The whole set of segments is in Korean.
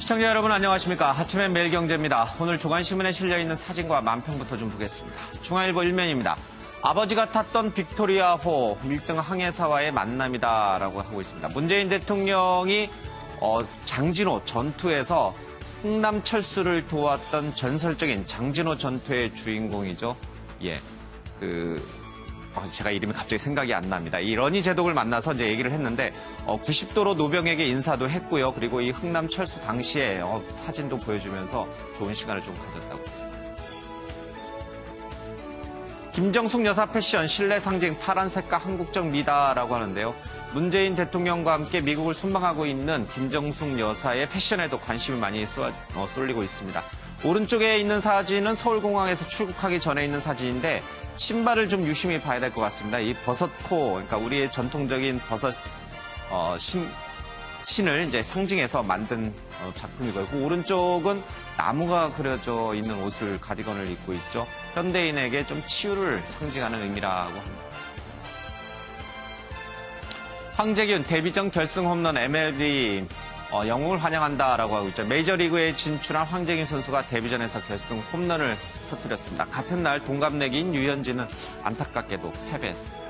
시청자 여러분 안녕하십니까. 하츠맨 매일경제입니다. 오늘 조간신문에 실려있는 사진과 만평부터 좀 보겠습니다. 중앙일보 1면입니다. 아버지가 탔던 빅토리아호 1등 항해사와의 만남이다라고 하고 있습니다. 문재인 대통령이 장진호 전투에서 흥남철수를 도왔던 전설적인 장진호 전투의 주인공이죠. 제가 이름이 갑자기 생각이 안 납니다. 이 러니 제독을 만나서 이제 얘기를 했는데 90도로 노병에게 인사도 했고요. 그리고 이 흥남철수 당시에 사진도 보여주면서 좋은 시간을 좀 가졌다고. 김정숙 여사 패션 신뢰 상징 파란색과 한국적 미다라고 하는데요. 문재인 대통령과 함께 미국을 순방하고 있는 김정숙 여사의 패션에도 관심이 많이 쏠리고 있습니다. 오른쪽에 있는 사진은 서울공항에서 출국하기 전에 있는 사진인데 신발을 좀 유심히 봐야 될 것 같습니다. 이 버섯코, 그러니까 우리의 전통적인 버섯 신을 이제 상징해서 만든 작품이고요. 그 오른쪽은 나무가 그려져 있는 옷을 가디건을 입고 있죠. 현대인에게 좀 치유를 상징하는 의미라고 합니다. 황재균 데뷔전 결승 홈런 MLB 영웅을 환영한다라고 하고 있죠. 메이저리그에 진출한 황재균 선수가 데뷔전에서 결승 홈런을 터뜨렸습니다. 같은 날 동갑내기인 유현진은 안타깝게도 패배했습니다.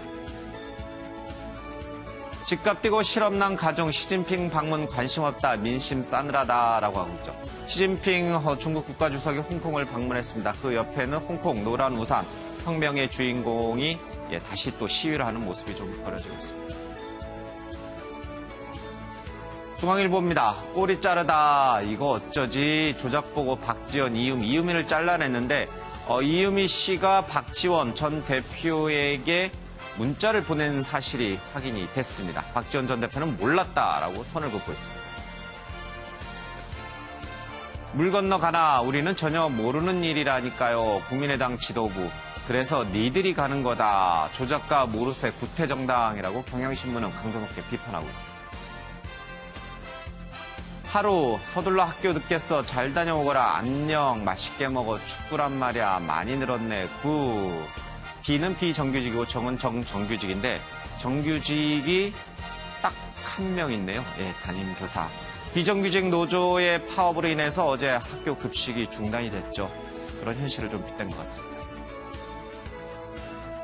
집값 뛰고 실업난 가정 시진핑 방문 관심 없다 민심 싸늘하다라고 하고 있죠. 시진핑 중국 국가주석이 홍콩을 방문했습니다. 그 옆에는 홍콩 노란 우산 혁명의 주인공이 다시 또 시위를 하는 모습이 좀 벌어지고 있습니다. 중앙일보입니다. 꼬리 자르다. 이거 어쩌지? 조작 보고 박지원, 이유미를 잘라냈는데 이유미 씨가 박지원 전 대표에게 문자를 보낸 사실이 확인이 됐습니다. 박지원 전 대표는 몰랐다라고 선을 긋고 있습니다. 물 건너 가나 우리는 전혀 모르는 일이라니까요. 국민의당 지도부. 그래서 니들이 가는 거다. 조작가 모르쇠 구태정당이라고 경향신문은 강도 높게 비판하고 있습니다. 하루 서둘러 학교 늦겠어. 잘 다녀오거라. 안녕. 맛있게 먹어. 축구란 말이야. 많이 늘었네. 구. B는 비정규직이고 정은 정규직인데 정규직이 딱 한 명 있네요. 담임교사. 비정규직 노조의 파업으로 인해서 어제 학교 급식이 중단이 됐죠. 그런 현실을 좀 빗댄 것 같습니다.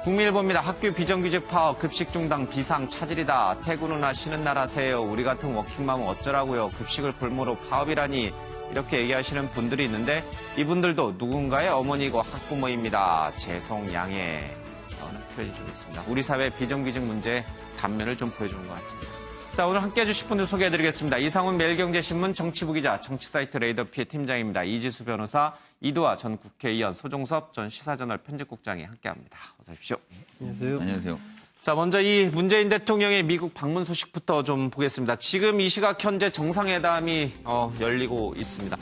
국민일보입니다. 학교 비정규직 파업, 급식 중단, 비상 차질이다. 퇴근이나 쉬는 날 하세요. 우리 같은 워킹맘은 어쩌라고요. 급식을 볼모로 파업이라니. 이렇게 얘기하시는 분들이 있는데 이분들도 누군가의 어머니고 학부모입니다. 죄송, 양해. 라는 표현이 좀 있습니다. 우리 사회 비정규직 문제의 단면을 좀 보여주는 것 같습니다. 자, 오늘 함께 해주실 분들 소개해드리겠습니다. 이상훈 매일경제신문 정치부 기자, 정치사이트 레이더피의 팀장입니다. 이지수 변호사, 이두아 전 국회의원, 소종섭 전 시사저널 편집국장이 함께합니다. 어서 오십시오. 안녕하세요. 안녕하세요. 자, 먼저 이 문재인 대통령의 미국 방문 소식부터 좀 보겠습니다. 지금 이 시각 현재 정상회담이 열리고 있습니다.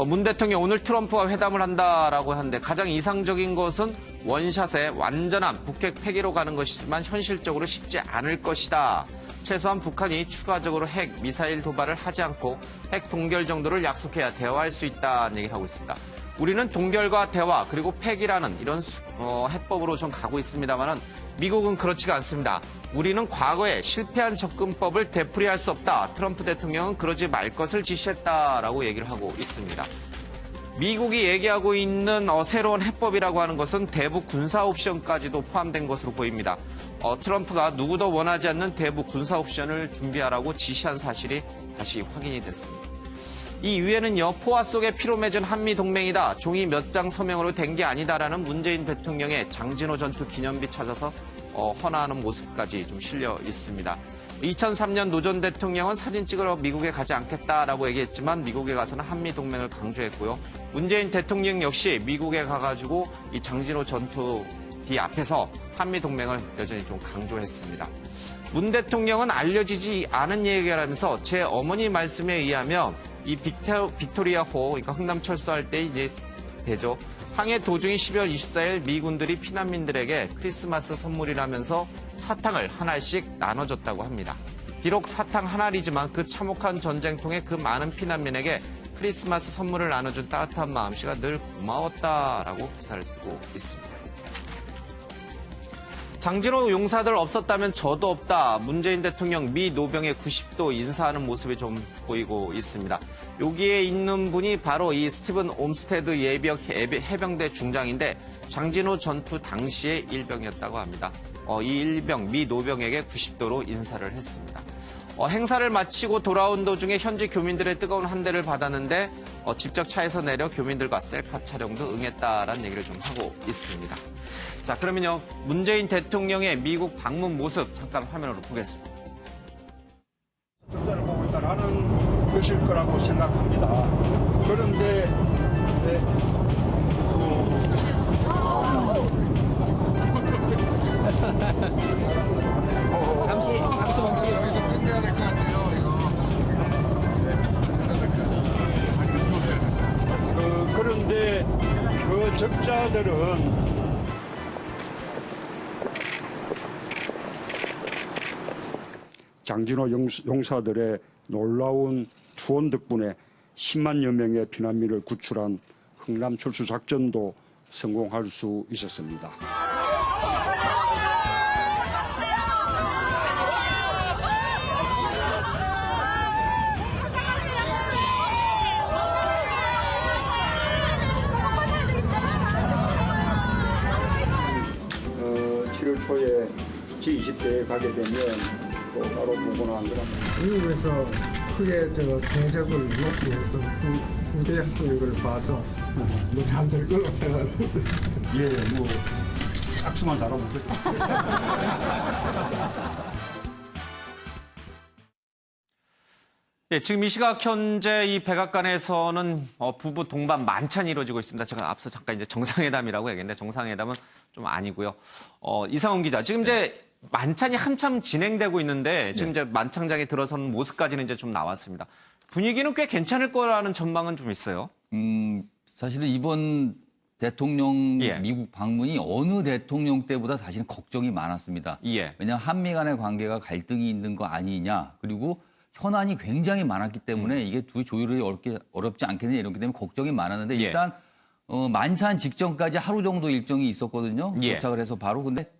문 대통령 오늘 트럼프와 회담을 한다라고 하는데 가장 이상적인 것은 원샷에 완전한 북핵 폐기로 가는 것이지만 현실적으로 쉽지 않을 것이다. 최소한 북한이 추가적으로 핵, 미사일 도발을 하지 않고 핵 동결 정도를 약속해야 대화할 수 있다는 얘기를 하고 있습니다. 우리는 동결과 대화 그리고 폐기라는 이런 해법으로 좀 가고 있습니다만은 미국은 그렇지가 않습니다. 우리는 과거에 실패한 접근법을 되풀이할 수 없다. 트럼프 대통령은 그러지 말 것을 지시했다라고 얘기를 하고 있습니다. 미국이 얘기하고 있는 새로운 해법이라고 하는 것은 대북 군사 옵션까지도 포함된 것으로 보입니다. 트럼프가 누구도 원하지 않는 대북 군사 옵션을 준비하라고 지시한 사실이 다시 확인이 됐습니다. 이 위에는요, 포화 속에 피로 맺은 한미동맹이다. 종이 몇 장 서명으로 된 게 아니다라는 문재인 대통령의 장진호 전투 기념비 찾아서 헌화하는 모습까지 좀 실려 있습니다. 2003년 노 전 대통령은 사진 찍으러 미국에 가지 않겠다라고 얘기했지만 미국에 가서는 한미동맹을 강조했고요. 문재인 대통령 역시 미국에 가가지고 이 장진호 전투기 앞에서 한미동맹을 여전히 좀 강조했습니다. 문 대통령은 알려지지 않은 얘기를 하면서 제 어머니 말씀에 의하면 이 빅토리아호, 그러니까 흥남철수할 때 이제 배죠. 항해 도중인 12월 24일 미군들이 피난민들에게 크리스마스 선물이라면서 사탕을 하나씩 나눠줬다고 합니다. 비록 사탕 하나이지만 그 참혹한 전쟁통에 그 많은 피난민에게 크리스마스 선물을 나눠준 따뜻한 마음씨가 늘 고마웠다라고 기사를 쓰고 있습니다. 장진호 용사들 없었다면 저도 없다. 문재인 대통령 미 노병의 90도 인사하는 모습이 좀 보이고 있습니다. 여기에 있는 분이 바로 이 스티븐 옴스테드 예비역 해병대 중장인데 장진호 전투 당시의 일병이었다고 합니다. 이 일병 미 노병에게 90도로 인사를 했습니다. 행사를 마치고 돌아온 도중에 현지 교민들의 뜨거운 환대를 받았는데 직접 차에서 내려 교민들과 셀카 촬영도 응했다라는 얘기를 좀 하고 있습니다. 자, 그러면요, 문재인 대통령의 미국 방문 모습 잠깐 화면으로 보겠습니다. 적자를 보고 있다라는 것일 거라고 생각합니다. 그런데 잠시 멈추겠습니다. 그런데 그 적자들은 장진호 용사들의 놀라운 투혼 덕분에 10만여 명의 피난민을 구출한 흥남 철수 작전도 성공할 수 있었습니다. 초에 G20대에 가게 되면 또 따로 보거나 안 그러면 미국에서 크게 경제력을 높이 해서 후대하는 걸 봐서 뭐 잠들 걸로 생각합니다. 예, 뭐 악수만 달아보고 예, 지금 이 시각 현재 이 백악관에서는 부부 동반 만찬이 이루어지고 있습니다. 제가 앞서 잠깐 이제 정상회담이라고 얘기했는데 정상회담은 좀 아니고요. 이상훈 기자, 지금 이제 만찬이 한참 진행되고 있는데 지금 이제 만찬장에 들어서는 모습까지는 이제 좀 나왔습니다. 분위기는 꽤 괜찮을 거라는 전망은 좀 있어요. 사실은 이번 대통령 미국 방문이 어느 대통령 때보다 사실은 걱정이 많았습니다. 왜냐하면 한미 간의 관계가 갈등이 있는 거 아니냐. 그리고 현안이 굉장히 많았기 때문에 이게 두 조율이 어렵지 않겠느냐 이렇기 때문에 걱정이 많았는데 일단 만찬 직전까지 하루 정도 일정이 있었거든요. 도착을 해서 바로. 근데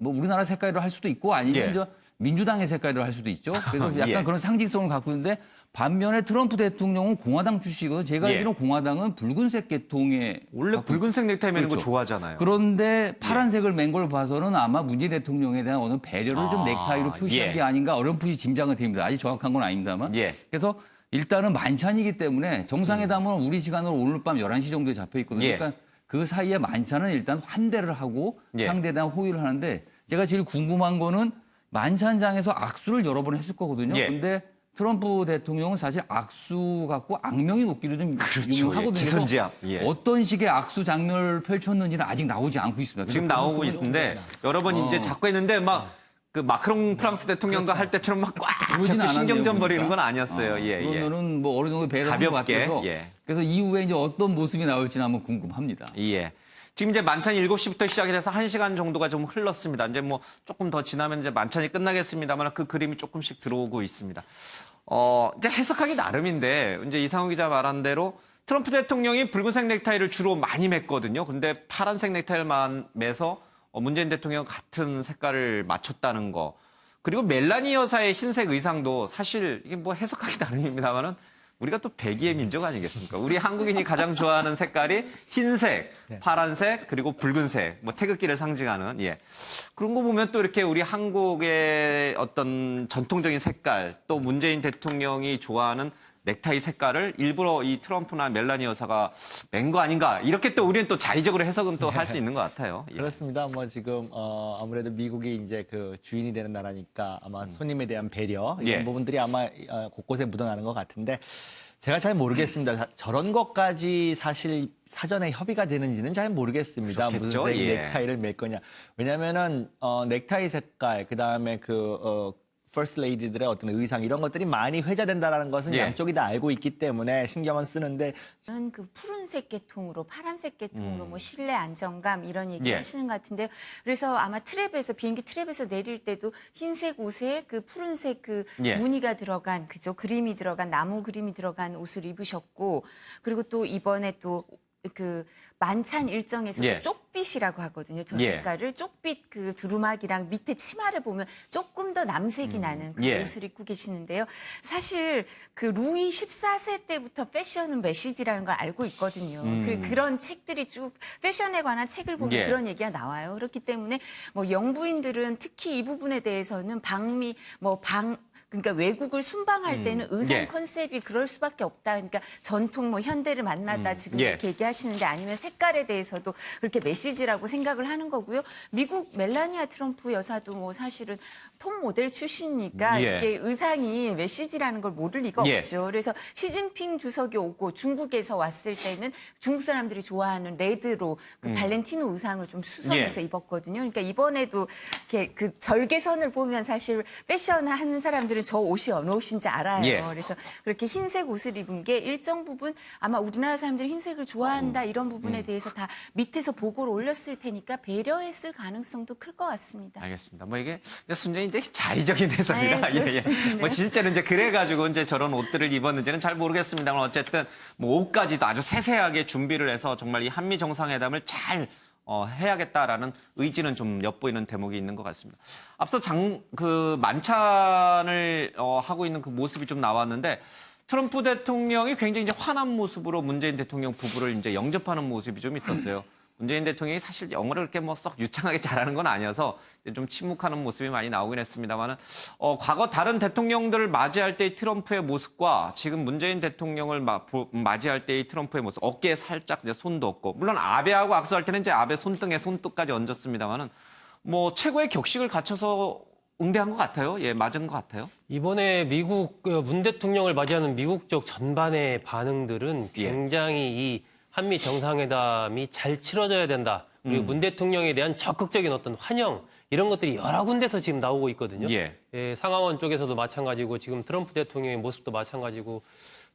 뭐 우리나라 색깔로 할 수도 있고 아니면 이제 민주당의 색깔로 할 수도 있죠. 그래서 약간 그런 상징성을 갖고 있는데 반면에 트럼프 대통령은 공화당 출신이거든요. 제가 알기로는 공화당은 붉은색 계통의 원래 붉은색 넥타이 매는 거 좋아하잖아요. 그런데 파란색을 맨 걸 봐서는 아마 문재인 대통령에 대한 어느 배려를 좀 넥타이로 표시한 게 아닌가 어렴풋이 짐작은 됩니다. 아직 정확한 건 아닙니다만. 그래서 일단은 만찬이기 때문에 정상회담은 우리 시간으로 오늘 밤 11시 정도에 잡혀 있거든요. 그러니까 그 사이에 만찬은 일단 환대를 하고 상대에 대한 호의를 하는데 제가 제일 궁금한 거는 만찬장에서 악수를 여러 번 했을 거거든요. 근데 트럼프 대통령은 사실 악수 갖고 악명이 높기로 좀 유명하거든요. 기선제압. 어떤 식의 악수 장면을 펼쳤는지는 아직 나오지 않고 있습니다. 지금 나오고 있는데 여러 번 이제 자꾸 했는데 막 그 마크롱 프랑스 대통령과 할 때처럼 막 꽉 잡고 신경전 벌이는 건 아니었어요. 그러면은 뭐 어느 정도 배려한 것 같아서. 그래서 이후에 이제 어떤 모습이 나올지는 한번 궁금합니다. 지금 이제 만찬이 7시부터 시작이 돼서 1시간 정도가 좀 흘렀습니다. 이제 뭐 조금 더 지나면 이제 만찬이 끝나겠습니다만 그 그림이 조금씩 들어오고 있습니다. 이제 해석하기 나름인데 이제 이상훈 기자 말한 대로 트럼프 대통령이 붉은색 넥타이를 주로 많이 맸거든요. 근데 파란색 넥타이를 매서 문재인 대통령 같은 색깔을 맞췄다는 거. 그리고 멜라니 여사의 흰색 의상도 사실 이게 뭐 해석하기 나름입니다만은 우리가 또 백의의 민족 아니겠습니까? 우리 한국인이 가장 좋아하는 색깔이 흰색, 파란색, 그리고 붉은색, 뭐 태극기를 상징하는, 그런 거 보면 또 이렇게 우리 한국의 어떤 전통적인 색깔, 또 문재인 대통령이 좋아하는 넥타이 색깔을 일부러 이 트럼프나 멜라니 여사가 맨 거 아닌가, 이렇게 또 우리는 또 자의적으로 해석은 또 할 수 있는 것 같아요. 그렇습니다. 뭐 지금 아무래도 미국이 이제 그 주인이 되는 나라니까 아마 손님에 대한 배려 이런 부분들이 아마 곳곳에 묻어나는 것 같은데 제가 잘 모르겠습니다. 저런 것까지 사실 사전에 협의가 되는지는 잘 모르겠습니다. 그렇겠죠? 무슨 색 넥타이를 맬 거냐. 왜냐면은 넥타이 색깔 그다음에 퍼스트 레이디들의 어떤 의상 이런 것들이 많이 회자된다는 것은 양쪽이 다 알고 있기 때문에 신경은 쓰는데 저는 그 푸른색 계통으로 파란색 계통으로 뭐 신뢰 안정감 이런 얘기 하시는 것 같은데요. 그래서 아마 비행기 트랩에서 내릴 때도 흰색 옷에 그 푸른색 그 무늬가 들어간 그림이 들어간 나무 그림이 들어간 옷을 입으셨고 그리고 또 이번에 또 그 만찬 일정에서 예. 쪽빛이라고 하거든요. 저 예. 색깔을 쪽빛 그 두루마기랑 밑에 치마를 보면 조금 더 남색이 나는 그 예. 옷을 입고 계시는데요. 사실 그 루이 14세 때부터 패션은 메시지라는 걸 알고 있거든요. 그런 책들이 쭉 패션에 관한 책을 보면 예. 그런 얘기가 나와요. 그렇기 때문에 뭐 영부인들은 특히 이 부분에 대해서는 그러니까 외국을 순방할 때는 의상 예. 컨셉이 그럴 수밖에 없다. 그러니까 전통 뭐 현대를 만나다 지금 예. 이렇게 얘기하시는데 아니면 색깔에 대해서도 그렇게 메시지라고 생각을 하는 거고요. 미국 멜라니아 트럼프 여사도 뭐 사실은 톱 모델 출신이니까 예. 이게 의상이 메시지라는 걸 모를 리가 예. 없죠. 그래서 시진핑 주석이 오고 중국에서 왔을 때는 중국 사람들이 좋아하는 레드로 그 발렌티노 의상을 좀 수선해서 예. 입었거든요. 그러니까 이번에도 이렇게 그 절개선을 보면 사실 패션 하는 사람들은 저 옷이 어느 옷인지 알아요. 예. 그래서 그렇게 흰색 옷을 입은 게 일정 부분 아마 우리나라 사람들이 흰색을 좋아한다 이런 부분에 대해서 다 밑에서 보고를 올렸을 테니까 배려했을 가능성도 클 것 같습니다. 알겠습니다. 뭐 이게 순전히 이제 자의적인 해석이라 네, 그렇습니다. 뭐 실제로 이제 그래가지고 이제 저런 옷들을 입었는지는 잘 모르겠습니다만 어쨌든 뭐 옷까지도 아주 세세하게 준비를 해서 정말 이 한미 정상회담을 잘 해야겠다라는 의지는 좀 엿보이는 대목이 있는 것 같습니다. 앞서 만찬을 하고 있는 그 모습이 좀 나왔는데 트럼프 대통령이 굉장히 이제 환한 모습으로 문재인 대통령 부부를 이제 영접하는 모습이 좀 있었어요. 문재인 대통령이 사실 영어를 그렇게 뭐 썩 유창하게 잘하는 건 아니어서 좀 침묵하는 모습이 많이 나오긴 했습니다만은 과거 다른 대통령들을 맞이할 때의 트럼프의 모습과 지금 문재인 대통령을 맞이할 때의 트럼프의 모습 어깨에 살짝 이제 손도 얹고 물론 아베하고 악수할 때는 이제 아베 손등에 손끝까지 얹었습니다만은 뭐 최고의 격식을 갖춰서 응대한 것 같아요. 예, 맞은 것 같아요. 이번에 미국 문 대통령을 맞이하는 미국 쪽 전반의 반응들은 굉장히 이 한미 정상회담이 잘 치러져야 된다. 그리고 문 대통령에 대한 적극적인 어떤 환영 이런 것들이 여러 군데서 지금 나오고 있거든요. 예. 상하원 쪽에서도 마찬가지고 지금 트럼프 대통령의 모습도 마찬가지고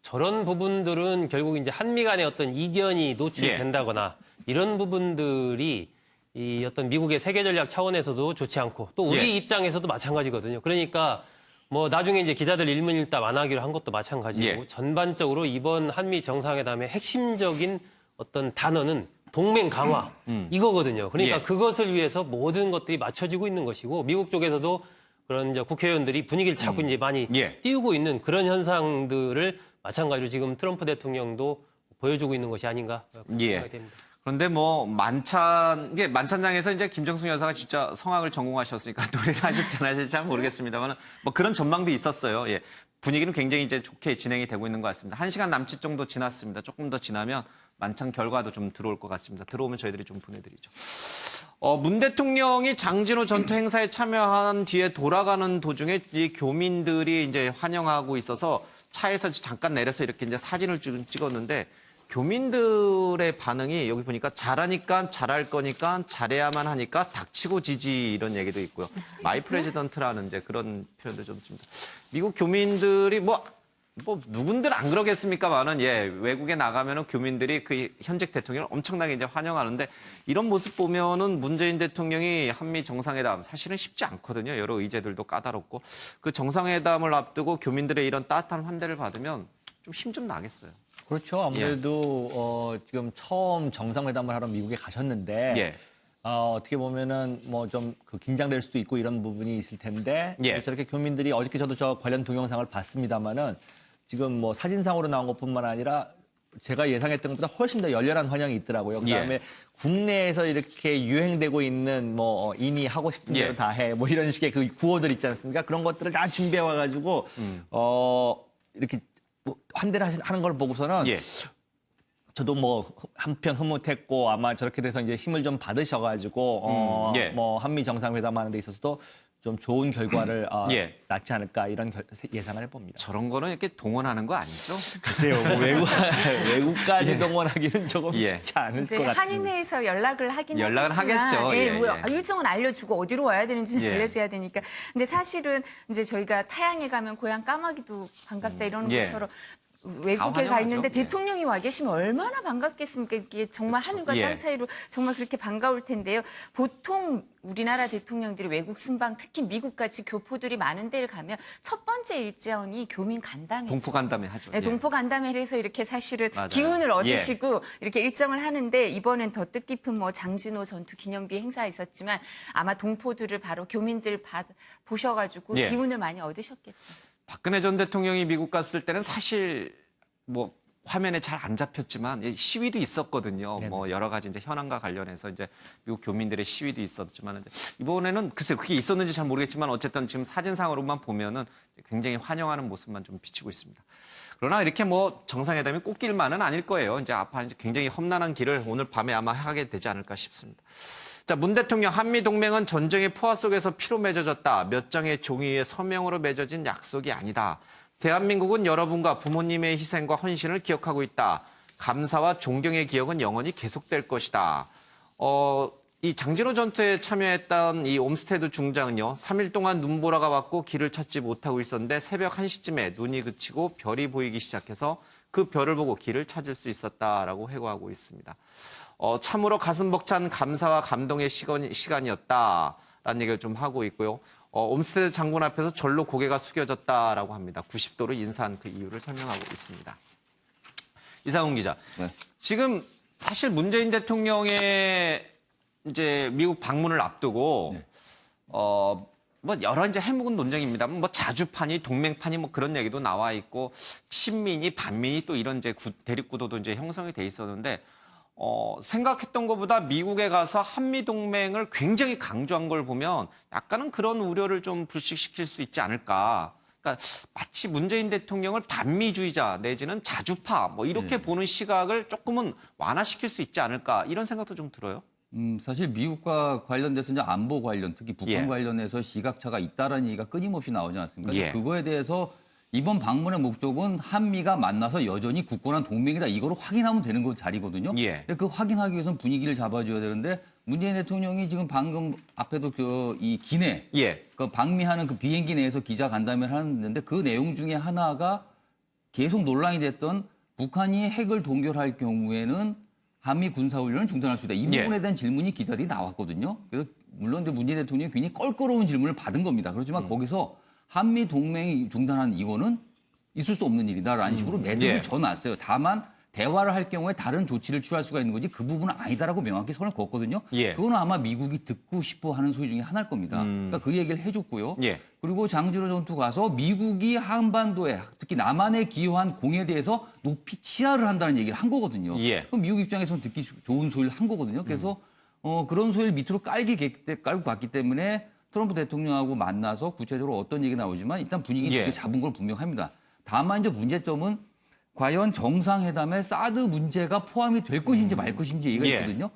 저런 부분들은 결국 이제 한미 간의 어떤 이견이 노출된다거나 이런 부분들이 이 어떤 미국의 세계 전략 차원에서도 좋지 않고 또 우리 입장에서도 마찬가지거든요. 그러니까 뭐 나중에 이제 기자들 일문일답 안 하기로 한 것도 마찬가지고 전반적으로 이번 한미 정상회담의 핵심적인 어떤 단어는 동맹 강화 이거거든요. 그러니까 그것을 위해서 모든 것들이 맞춰지고 있는 것이고 미국 쪽에서도 그런 이제 국회의원들이 분위기를 자꾸 이제 많이 띄우고 있는 그런 현상들을 마찬가지로 지금 트럼프 대통령도 보여주고 있는 것이 아닌가 생각이 됩니다. 그런데 뭐 만찬장에서 이제 김정숙 여사가 진짜 성악을 전공하셨으니까 노래를 하실지 잘 모르겠습니다만 뭐 그런 전망도 있었어요. 예. 분위기는 굉장히 이제 좋게 진행이 되고 있는 것 같습니다. 1시간 남짓 정도 지났습니다. 조금 더 지나면 만찬 결과도 좀 들어올 것 같습니다. 들어오면 저희들이 좀 보내드리죠. 문 대통령이 장진호 전투 행사에 참여한 뒤에 돌아가는 도중에 이 교민들이 이제 환영하고 있어서 차에서 잠깐 내려서 이렇게 이제 사진을 찍었는데 교민들의 반응이 여기 보니까 잘하니까 잘할 거니까 잘해야만 하니까 닥치고 지지 이런 얘기도 있고요. 마이 프레지던트라는 이제 그런 표현도 좀 있습니다. 미국 교민들이 뭐 누군들 안 그러겠습니까만은 외국에 나가면은 교민들이 그 현직 대통령을 엄청나게 이제 환영하는데 이런 모습 보면은 문재인 대통령이 한미 정상회담 사실은 쉽지 않거든요. 여러 의제들도 까다롭고 그 정상회담을 앞두고 교민들의 이런 따뜻한 환대를 받으면 좀 힘 좀 나겠어요. 그렇죠. 아무래도 지금 처음 정상회담을 하러 미국에 가셨는데 어떻게 보면은 뭐 좀 그 긴장될 수도 있고 이런 부분이 있을 텐데 저렇게 교민들이 어저께 저도 저 관련 동영상을 봤습니다만은 지금 뭐 사진상으로 나온 것뿐만 아니라 제가 예상했던 것보다 훨씬 더 열렬한 환영이 있더라고요. 그다음에 국내에서 이렇게 유행되고 있는 뭐 이니 하고 싶은 대로 다 해 뭐 이런 식의 그 구호들 있지 않습니까? 그런 것들을 다 준비해 와가지고 이렇게 뭐 환대를 하는 걸 보고서는 저도 뭐 한편 흐뭇했고 아마 저렇게 돼서 이제 힘을 좀 받으셔가지고 뭐 한미 정상회담 하는 데 있어서도 좀 좋은 결과를 낳지 않을까 이런 예상을 해봅니다. 저런 거는 이렇게 동원하는 거 아니죠? 글쎄요, 뭐 외국까지 동원하기는 조금 쉽지 않을 것 같아요. 한인회에서 연락을 하긴 연락을 하겠지만, 하겠죠. 뭐 일정은 알려주고 어디로 와야 되는지는 알려줘야 되니까. 근데 사실은 이제 저희가 타양에 가면 고향 까마귀도 반갑다 이러는 것처럼 외국에 가 있는데 환영하죠. 대통령이 와 계시면 얼마나 반갑겠습니까? 이게 정말 하늘과 땅 차이로 정말 그렇게 반가울 텐데요. 보통 우리나라 대통령들이 외국 순방, 특히 미국같이 교포들이 많은 데를 가면 첫 번째 일정이 교민 간담회. 동포 간담회 하죠. 네, 동포 간담회를 해서 이렇게 사실은 맞아요. 기운을 얻으시고 이렇게 일정을 하는데 이번엔 더 뜻깊은 뭐 장진호 전투 기념비 행사 있었지만 아마 동포들을 바로 교민들 보셔가지고 기운을 많이 얻으셨겠죠. 박근혜 전 대통령이 미국 갔을 때는 사실 뭐 화면에 잘 안 잡혔지만 시위도 있었거든요. 네네. 뭐 여러 가지 이제 현안과 관련해서 이제 미국 교민들의 시위도 있었지만 이번에는 글쎄 그게 있었는지 잘 모르겠지만 어쨌든 지금 사진상으로만 보면은 굉장히 환영하는 모습만 좀 비치고 있습니다. 그러나 이렇게 뭐 정상회담이 꽃길만은 아닐 거예요. 이제 앞으로 이제 굉장히 험난한 길을 오늘 밤에 아마 하게 되지 않을까 싶습니다. 자, 문 대통령 한미 동맹은 전쟁의 포화 속에서 피로 맺어졌다. 몇 장의 종이 위에 서명으로 맺어진 약속이 아니다. 대한민국은 여러분과 부모님의 희생과 헌신을 기억하고 있다. 감사와 존경의 기억은 영원히 계속될 것이다. 이 장진호 전투에 참여했던 이 옴스테드 중장은요, 3일 동안 눈보라가 왔고 길을 찾지 못하고 있었는데 새벽 1시쯤에 눈이 그치고 별이 보이기 시작해서 그 별을 보고 길을 찾을 수 있었다라고 회고하고 있습니다. 참으로 가슴 벅찬 감사와 감동의 시간이었다라는 얘기를 좀 하고 있고요. 옴스테드 장군 앞에서 절로 고개가 숙여졌다라고 합니다. 90도로 인사한 그 이유를 설명하고 있습니다. 이상훈 기자, 네. 지금 사실 문재인 대통령의 이제 미국 방문을 앞두고 네. 뭐 여러 이제 해묵은 논쟁입니다. 뭐 자주파니 동맹파니 뭐 그런 얘기도 나와 있고 친민이 반민이 또 이런 이제 대립구도도 이제 형성이 돼 있었는데. 생각했던 것보다 미국에 가서 한미동맹을 굉장히 강조한 걸 보면 약간은 그런 우려를 좀 불식시킬 수 있지 않을까. 그러니까 마치 문재인 대통령을 반미주의자 내지는 자주파 뭐 이렇게 보는 시각을 조금은 완화시킬 수 있지 않을까 이런 생각도 좀 들어요. 사실 미국과 관련돼서 이제 안보 관련, 특히 북한 예. 관련해서 시각차가 있다라는 얘기가 끊임없이 나오지 않습니까? 예. 그거에 대해서 이번 방문의 목적은 한미가 만나서 여전히 굳건한 동맹이다. 이거를 확인하면 되는 거 자리거든요. 예. 근데 그 확인하기 위해서는 분위기를 잡아줘야 되는데 문재인 대통령이 지금 방금 앞에도 이 기내 예. 그 방미하는 그 비행기 내에서 기자 간담회를 하는데 그 내용 중에 하나가 계속 논란이 됐던 북한이 핵을 동결할 경우에는 한미 군사훈련을 중단할 수 있다. 이 부분에 대한 질문이 기자들이 나왔거든요. 그래서 물론 이제 문재인 대통령이 굉장히 껄끄러운 질문을 받은 겁니다. 그렇지만 거기서 한미 동맹이 중단한 이거는 있을 수 없는 일이다라는 식으로 매듭을 져놨어요. 다만 대화를 할 경우에 다른 조치를 취할 수가 있는 거지 그 부분은 아니다라고 명확히 선을 그었거든요. 그거는 아마 미국이 듣고 싶어 하는 소리 중에 하나일 겁니다. 그러니까 그 얘기를 해줬고요. 그리고 장진호 전투 가서 미국이 한반도에 특히 남한에 기여한 공에 대해서 높이 치하를 한다는 얘기를 한 거거든요. 그럼 미국 입장에서는 듣기 좋은 소리를 한 거거든요. 그래서 그런 소리를 밑으로 깔고 갔기 때문에 트럼프 대통령하고 만나서 구체적으로 어떤 얘기 나오지만 일단 분위기 잡은 걸 분명합니다. 다만 이제 문제점은 과연 정상회담에 사드 문제가 포함이 될 것인지 말 것인지 얘기가 있거든요.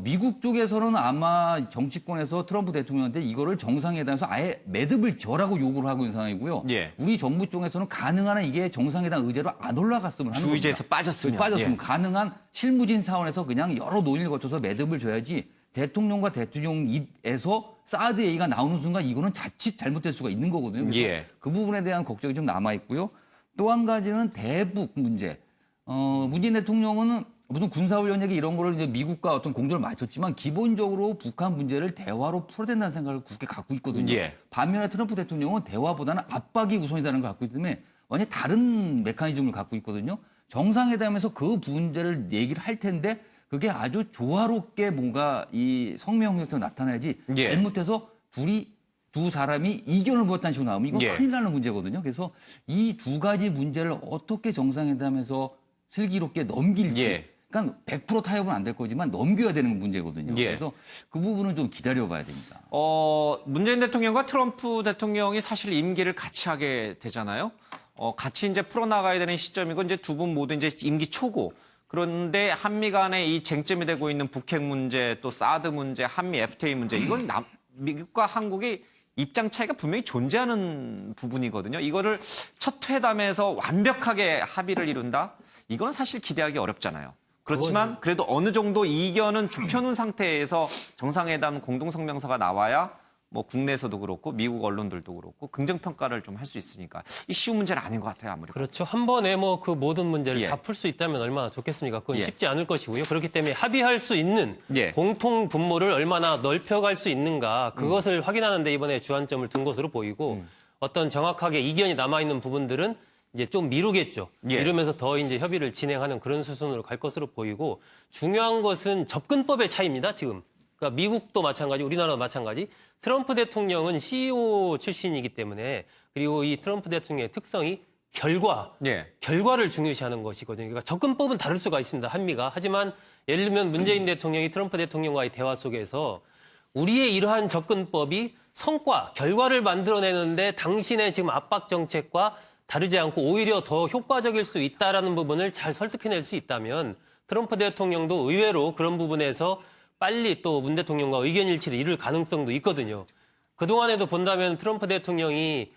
미국 쪽에서는 아마 정치권에서 트럼프 대통령한테 이거를 정상회담에서 아예 매듭을 저라고 요구를 하고 있는 상황이고요. 우리 정부 쪽에서는 가능한 한 이게 정상회담 의제로 안 올라갔으면 하는 주의제에서 겁니다. 빠졌으면. 가능한 실무진 차원에서 그냥 여러 논의를 거쳐서 매듭을 줘야지 대통령과 대통령 입에서 사드 얘기가 나오는 순간 이거는 자칫 잘못될 수가 있는 거거든요. 그래서 그 부분에 대한 걱정이 좀 남아있고요. 또 한 가지는 대북 문제. 문재인 대통령은 무슨 군사훈련 얘기 이런 거를 이제 미국과 어떤 공조를 맞췄지만 기본적으로 북한 문제를 대화로 풀어야 된다는 생각을 굳게 갖고 있거든요. 반면에 트럼프 대통령은 대화보다는 압박이 우선이라는 걸 갖고 있기 때문에 완전히 다른 메커니즘을 갖고 있거든요. 정상회담에서 그 문제를 얘기를 할 텐데 그게 아주 조화롭게 뭔가 이 성명 형태로 나타나야지 잘못해서 두 사람이 이견을 보였다는 식으로 나오면 이건 큰일 나는 문제거든요. 그래서 이 두 가지 문제를 어떻게 정상회담에서 슬기롭게 넘길지 그러니까 100% 타협은 안 될 거지만 넘겨야 되는 문제거든요. 그래서 그 부분은 좀 기다려봐야 됩니다. 문재인 대통령과 트럼프 대통령이 사실 임기를 같이 하게 되잖아요. 같이 이제 풀어나가야 되는 시점이고 이제 두 분 모두 이제 임기 초고. 그런데 한미 간에 이 쟁점이 되고 있는 북핵 문제, 또 사드 문제, 한미 FTA 문제, 이건 미국과 한국이 입장 차이가 분명히 존재하는 부분이거든요. 이거를 첫 회담에서 완벽하게 합의를 이룬다? 이건 사실 기대하기 어렵잖아요. 그렇지만 그래도 어느 정도 이견은 좁혀놓은 상태에서 정상회담 공동성명서가 나와야 뭐 국내에서도 그렇고 미국 언론들도 그렇고 긍정 평가를 좀 할 수 있으니까 이 쉬운 문제는 아닌 것 같아요, 아무래도. 그렇죠. 한 번에 뭐 그 모든 문제를 예. 다 풀 수 있다면 얼마나 좋겠습니까? 그건 예. 쉽지 않을 것이고요. 그렇기 때문에 합의할 수 있는 예. 공통 분모를 얼마나 넓혀갈 수 있는가 그것을 확인하는 데 이번에 주안점을 둔 것으로 보이고 어떤 정확하게 이견이 남아있는 부분들은 이제 좀 미루겠죠. 예. 이러면서 더 이제 협의를 진행하는 그런 수순으로 갈 것으로 보이고 중요한 것은 접근법의 차이입니다, 지금. 그러니까 미국도 마찬가지, 우리나라도 마찬가지. 트럼프 대통령은 CEO 출신이기 때문에 그리고 이 트럼프 대통령의 특성이 결과를 중요시하는 것이거든요. 그러니까 접근법은 다를 수가 있습니다, 한미가. 하지만 예를 들면 문재인 대통령이 트럼프 대통령과의 대화 속에서 우리의 이러한 접근법이 성과, 결과를 만들어내는데 당신의 지금 압박 정책과 다르지 않고 오히려 더 효과적일 수 있다라는 부분을 잘 설득해낼 수 있다면 트럼프 대통령도 의외로 그런 부분에서 빨리 또 문 대통령과 의견 일치를 이룰 가능성도 있거든요. 그동안에도 본다면 트럼프 대통령이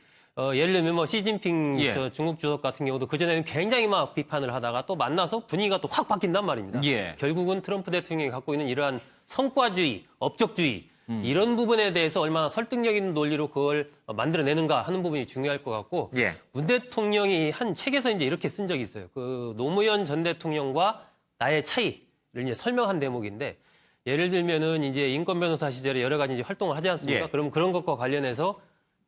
예를 들면 뭐 시진핑 예. 중국 주석 같은 경우도 그전에는 굉장히 막 비판을 하다가 또 만나서 분위기가 또 확 바뀐단 말입니다. 예. 결국은 트럼프 대통령이 갖고 있는 이러한 성과주의, 업적주의 이런 부분에 대해서 얼마나 설득력 있는 논리로 그걸 만들어내는가 하는 부분이 중요할 것 같고 예. 문 대통령이 한 책에서 이제 이렇게 쓴 적이 있어요. 그 노무현 전 대통령과 나의 차이를 이제 설명한 대목인데 예를 들면은 이제 인권 변호사 시절에 여러 가지 이제 활동을 하지 않습니까? 예. 그럼 그런 것과 관련해서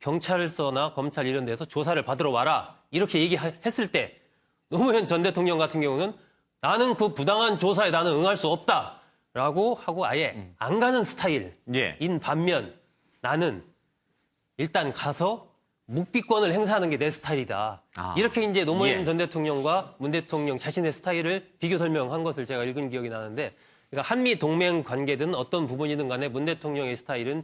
경찰서나 검찰 이런 데서 조사를 받으러 와라 이렇게 얘기했을 때 노무현 전 대통령 같은 경우는 나는 그 부당한 조사에 나는 응할 수 없다라고 하고 아예 안 가는 스타일인 예. 반면 나는 일단 가서 묵비권을 행사하는 게 내 스타일이다. 아. 이렇게 이제 노무현 예. 전 대통령과 문 대통령 자신의 스타일을 비교 설명한 것을 제가 읽은 기억이 나는데 그러니까 한미 동맹 관계든 어떤 부분이든 간에 문 대통령의 스타일은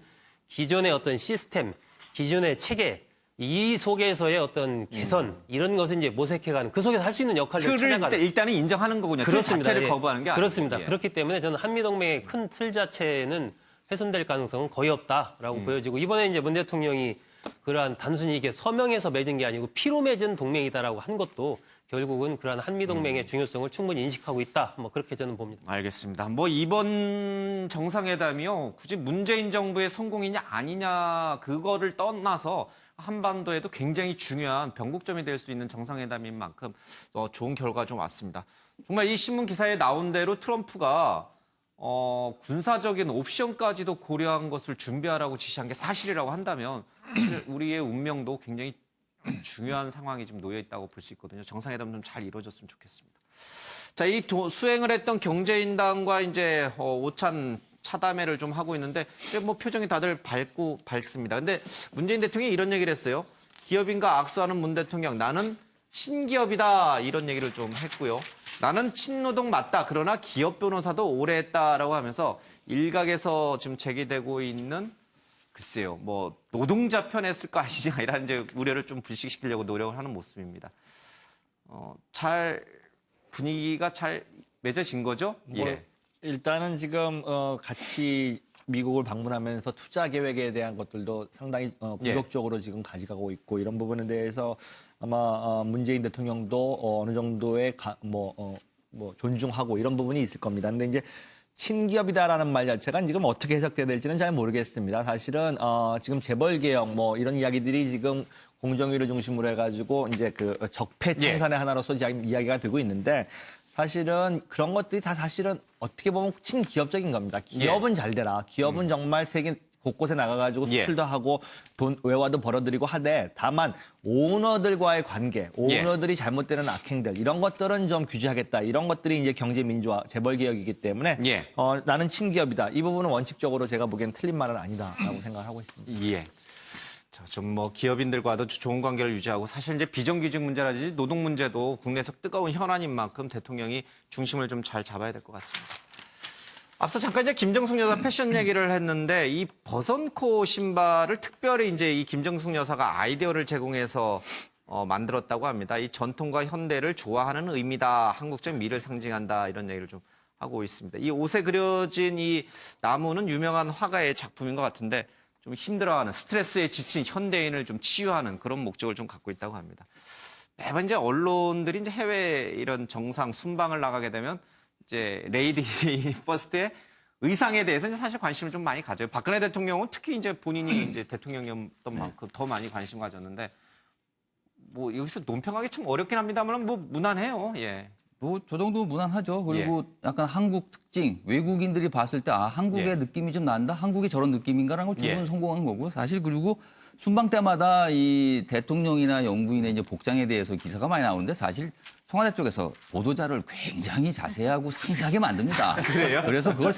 기존의 어떤 시스템, 기존의 체계, 이 속에서의 어떤 개선 이런 것을 이제 모색해가는 그 속에서 할 수 있는 역할을 찾아가는. 일단은 인정하는 거군요. 그렇습니다. 틀 자체를 예. 거부하는 게 아니고. 그렇습니다. 예. 그렇기 때문에 저는 한미 동맹의 큰 틀 자체는 훼손될 가능성은 거의 없다라고 보여지고 이번에 이제 문 대통령이 그러한 단순히 이게 서명해서 맺은 게 아니고 피로 맺은 동맹이다라고 한 것도 결국은 그러한 한미 동맹의 중요성을 충분히 인식하고 있다. 뭐 그렇게 저는 봅니다. 알겠습니다. 뭐 이번 정상회담이요. 굳이 문재인 정부의 성공이냐 아니냐 그거를 떠나서 한반도에도 굉장히 중요한 변곡점이 될 수 있는 정상회담인 만큼 좋은 결과가 좀 왔습니다. 정말 이 신문 기사에 나온 대로 트럼프가 군사적인 옵션까지도 고려한 것을 준비하라고 지시한 게 사실이라고 한다면 우리의 운명도 굉장히 중요한 상황이 지금 놓여 있다고 볼 수 있거든요. 정상회담 좀 잘 이루어졌으면 좋겠습니다. 자, 이 수행을 했던 경제인단과 이제 오찬 차담회를 좀 하고 있는데 뭐 표정이 다들 밝습니다. 근데 문재인 대통령이 이런 얘기를 했어요. 기업인과 악수하는 문 대통령, 나는 친기업이다 이런 얘기를 좀 했고요. 나는 친노동 맞다. 그러나 기업 변호사도 오래 했다라고 하면서 일각에서 지금 제기되고 있는 글쎄요, 뭐 노동자 편에 쓸 거 아니냐 이런 이제 우려를 좀 불식시키려고 노력을 하는 모습입니다. 잘 분위기가 잘 맺어진 거죠? 예. 일단은 지금 같이 미국을 방문하면서 투자 계획에 대한 것들도 상당히 공격적으로 지금 가져가고 있고 이런 부분에 대해서 아마 문재인 대통령도 어느 정도의 존중하고 이런 부분이 있을 겁니다. 근데 이제 친기업이다라는 말 자체가 지금 어떻게 해석돼야 될지는 잘 모르겠습니다. 사실은 지금 재벌 개혁 뭐 이런 이야기들이 지금 공정위를 중심으로 해가지고 이제 그 적폐 청산의 하나로서 이야기가 되고 있는데 사실은 그런 것들이 다 사실은 어떻게 보면 친기업적인 겁니다. 기업은 잘 되라. 기업은 정말 세계 곳곳에 나가가지고 수출도 하고 돈 외화도 벌어들이고 하되 다만 오너들과의 관계, 오너들이 잘못되는 악행들 이런 것들은 좀 규제하겠다. 이런 것들이 이제 경제 민주화, 재벌 개혁이기 때문에 나는 친기업이다. 이 부분은 원칙적으로 제가 보기엔 틀린 말은 아니다라고 생각을 하고 있습니다. 예. 좀 뭐 기업인들과도 좋은 관계를 유지하고 사실 이제 비정규직 문제라든지 노동 문제도 국내에서 뜨거운 현안인 만큼 대통령이 중심을 좀 잘 잡아야 될 것 같습니다. 앞서 잠깐 이제 김정숙 여사 패션 얘기를 했는데 이 버선코 신발을 특별히 이제 이 김정숙 여사가 아이디어를 제공해서 만들었다고 합니다. 이 전통과 현대를 좋아하는 의미다. 한국적 미를 상징한다. 이런 얘기를 좀 하고 있습니다. 이 옷에 그려진 이 나무는 유명한 화가의 작품인 것 같은데 좀 힘들어하는 스트레스에 지친 현대인을 좀 치유하는 그런 목적을 좀 갖고 있다고 합니다. 매번 이제 언론들이 이제 해외 이런 정상 순방을 나가게 되면 이제 레이디 퍼스트에 의상에 대해서는 사실 관심을 좀 많이 가져요. 박근혜 대통령은 특히 이제 본인이 이제 대통령이었던 만큼 더 많이 관심 가졌는데 뭐 여기서 논평하기 참 어렵긴 합니다만 뭐 무난해요. 예. 뭐 저 정도 무난하죠. 그리고 약간 한국 특징, 외국인들이 봤을 때 아, 한국의 느낌이 좀 난다. 한국이 저런 느낌인가라는 걸 주는 성공한 거고 사실 그리고 순방 때마다 이 대통령이나 영부인의 이제 복장에 대해서 기사가 많이 나오는데 사실 청와대 쪽에서 보도자를 굉장히 자세하고 상세하게 만듭니다. 그래요? 그래서 그걸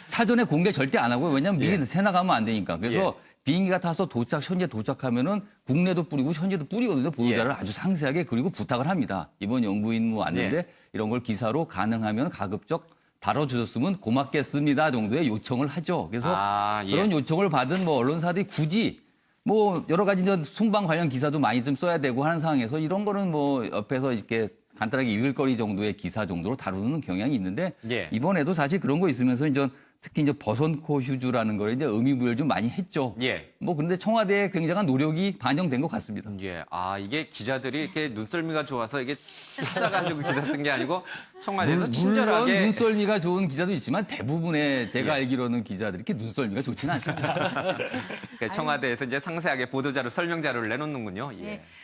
사전에 공개 절대 안 하고요. 왜냐하면 미리 새 나가면 안 되니까. 그래서 비행기가 타서 현재 도착하면은 국내도 뿌리고 현재도 뿌리거든요. 보도자를 아주 상세하게 그리고 부탁을 합니다. 이번 영부인 뭐 왔는데 이런 걸 기사로 가능하면 가급적 다뤄주셨으면 고맙겠습니다 정도의 요청을 하죠. 그래서 그런 요청을 받은 뭐 언론사들이 굳이 뭐 여러 가지 이제 순방 관련 기사도 많이 좀 써야 되고 하는 상황에서 이런 거는 뭐 옆에서 이렇게 간단하게 읽을 거리 정도의 기사 정도로 다루는 경향이 있는데 이번에도 사실 그런 거 있으면서 이제 특히 이제 버선코 휴즈라는 걸 이제 의미부여를 좀 많이 했죠. 뭐 그런데 청와대의 굉장한 노력이 반영된 것 같습니다. 이게 기자들이 이렇게 눈썰미가 좋아서 이게 찾아가지고 기사 쓴 게 아니고 청와대에서 친절하게. 물론 눈썰미가 좋은 기자도 있지만 대부분의 제가 알기로는 기자들이 이렇게 눈썰미가 좋지는 않습니다. 그러니까 청와대에서 이제 상세하게 보도자료, 설명자료를 내놓는군요.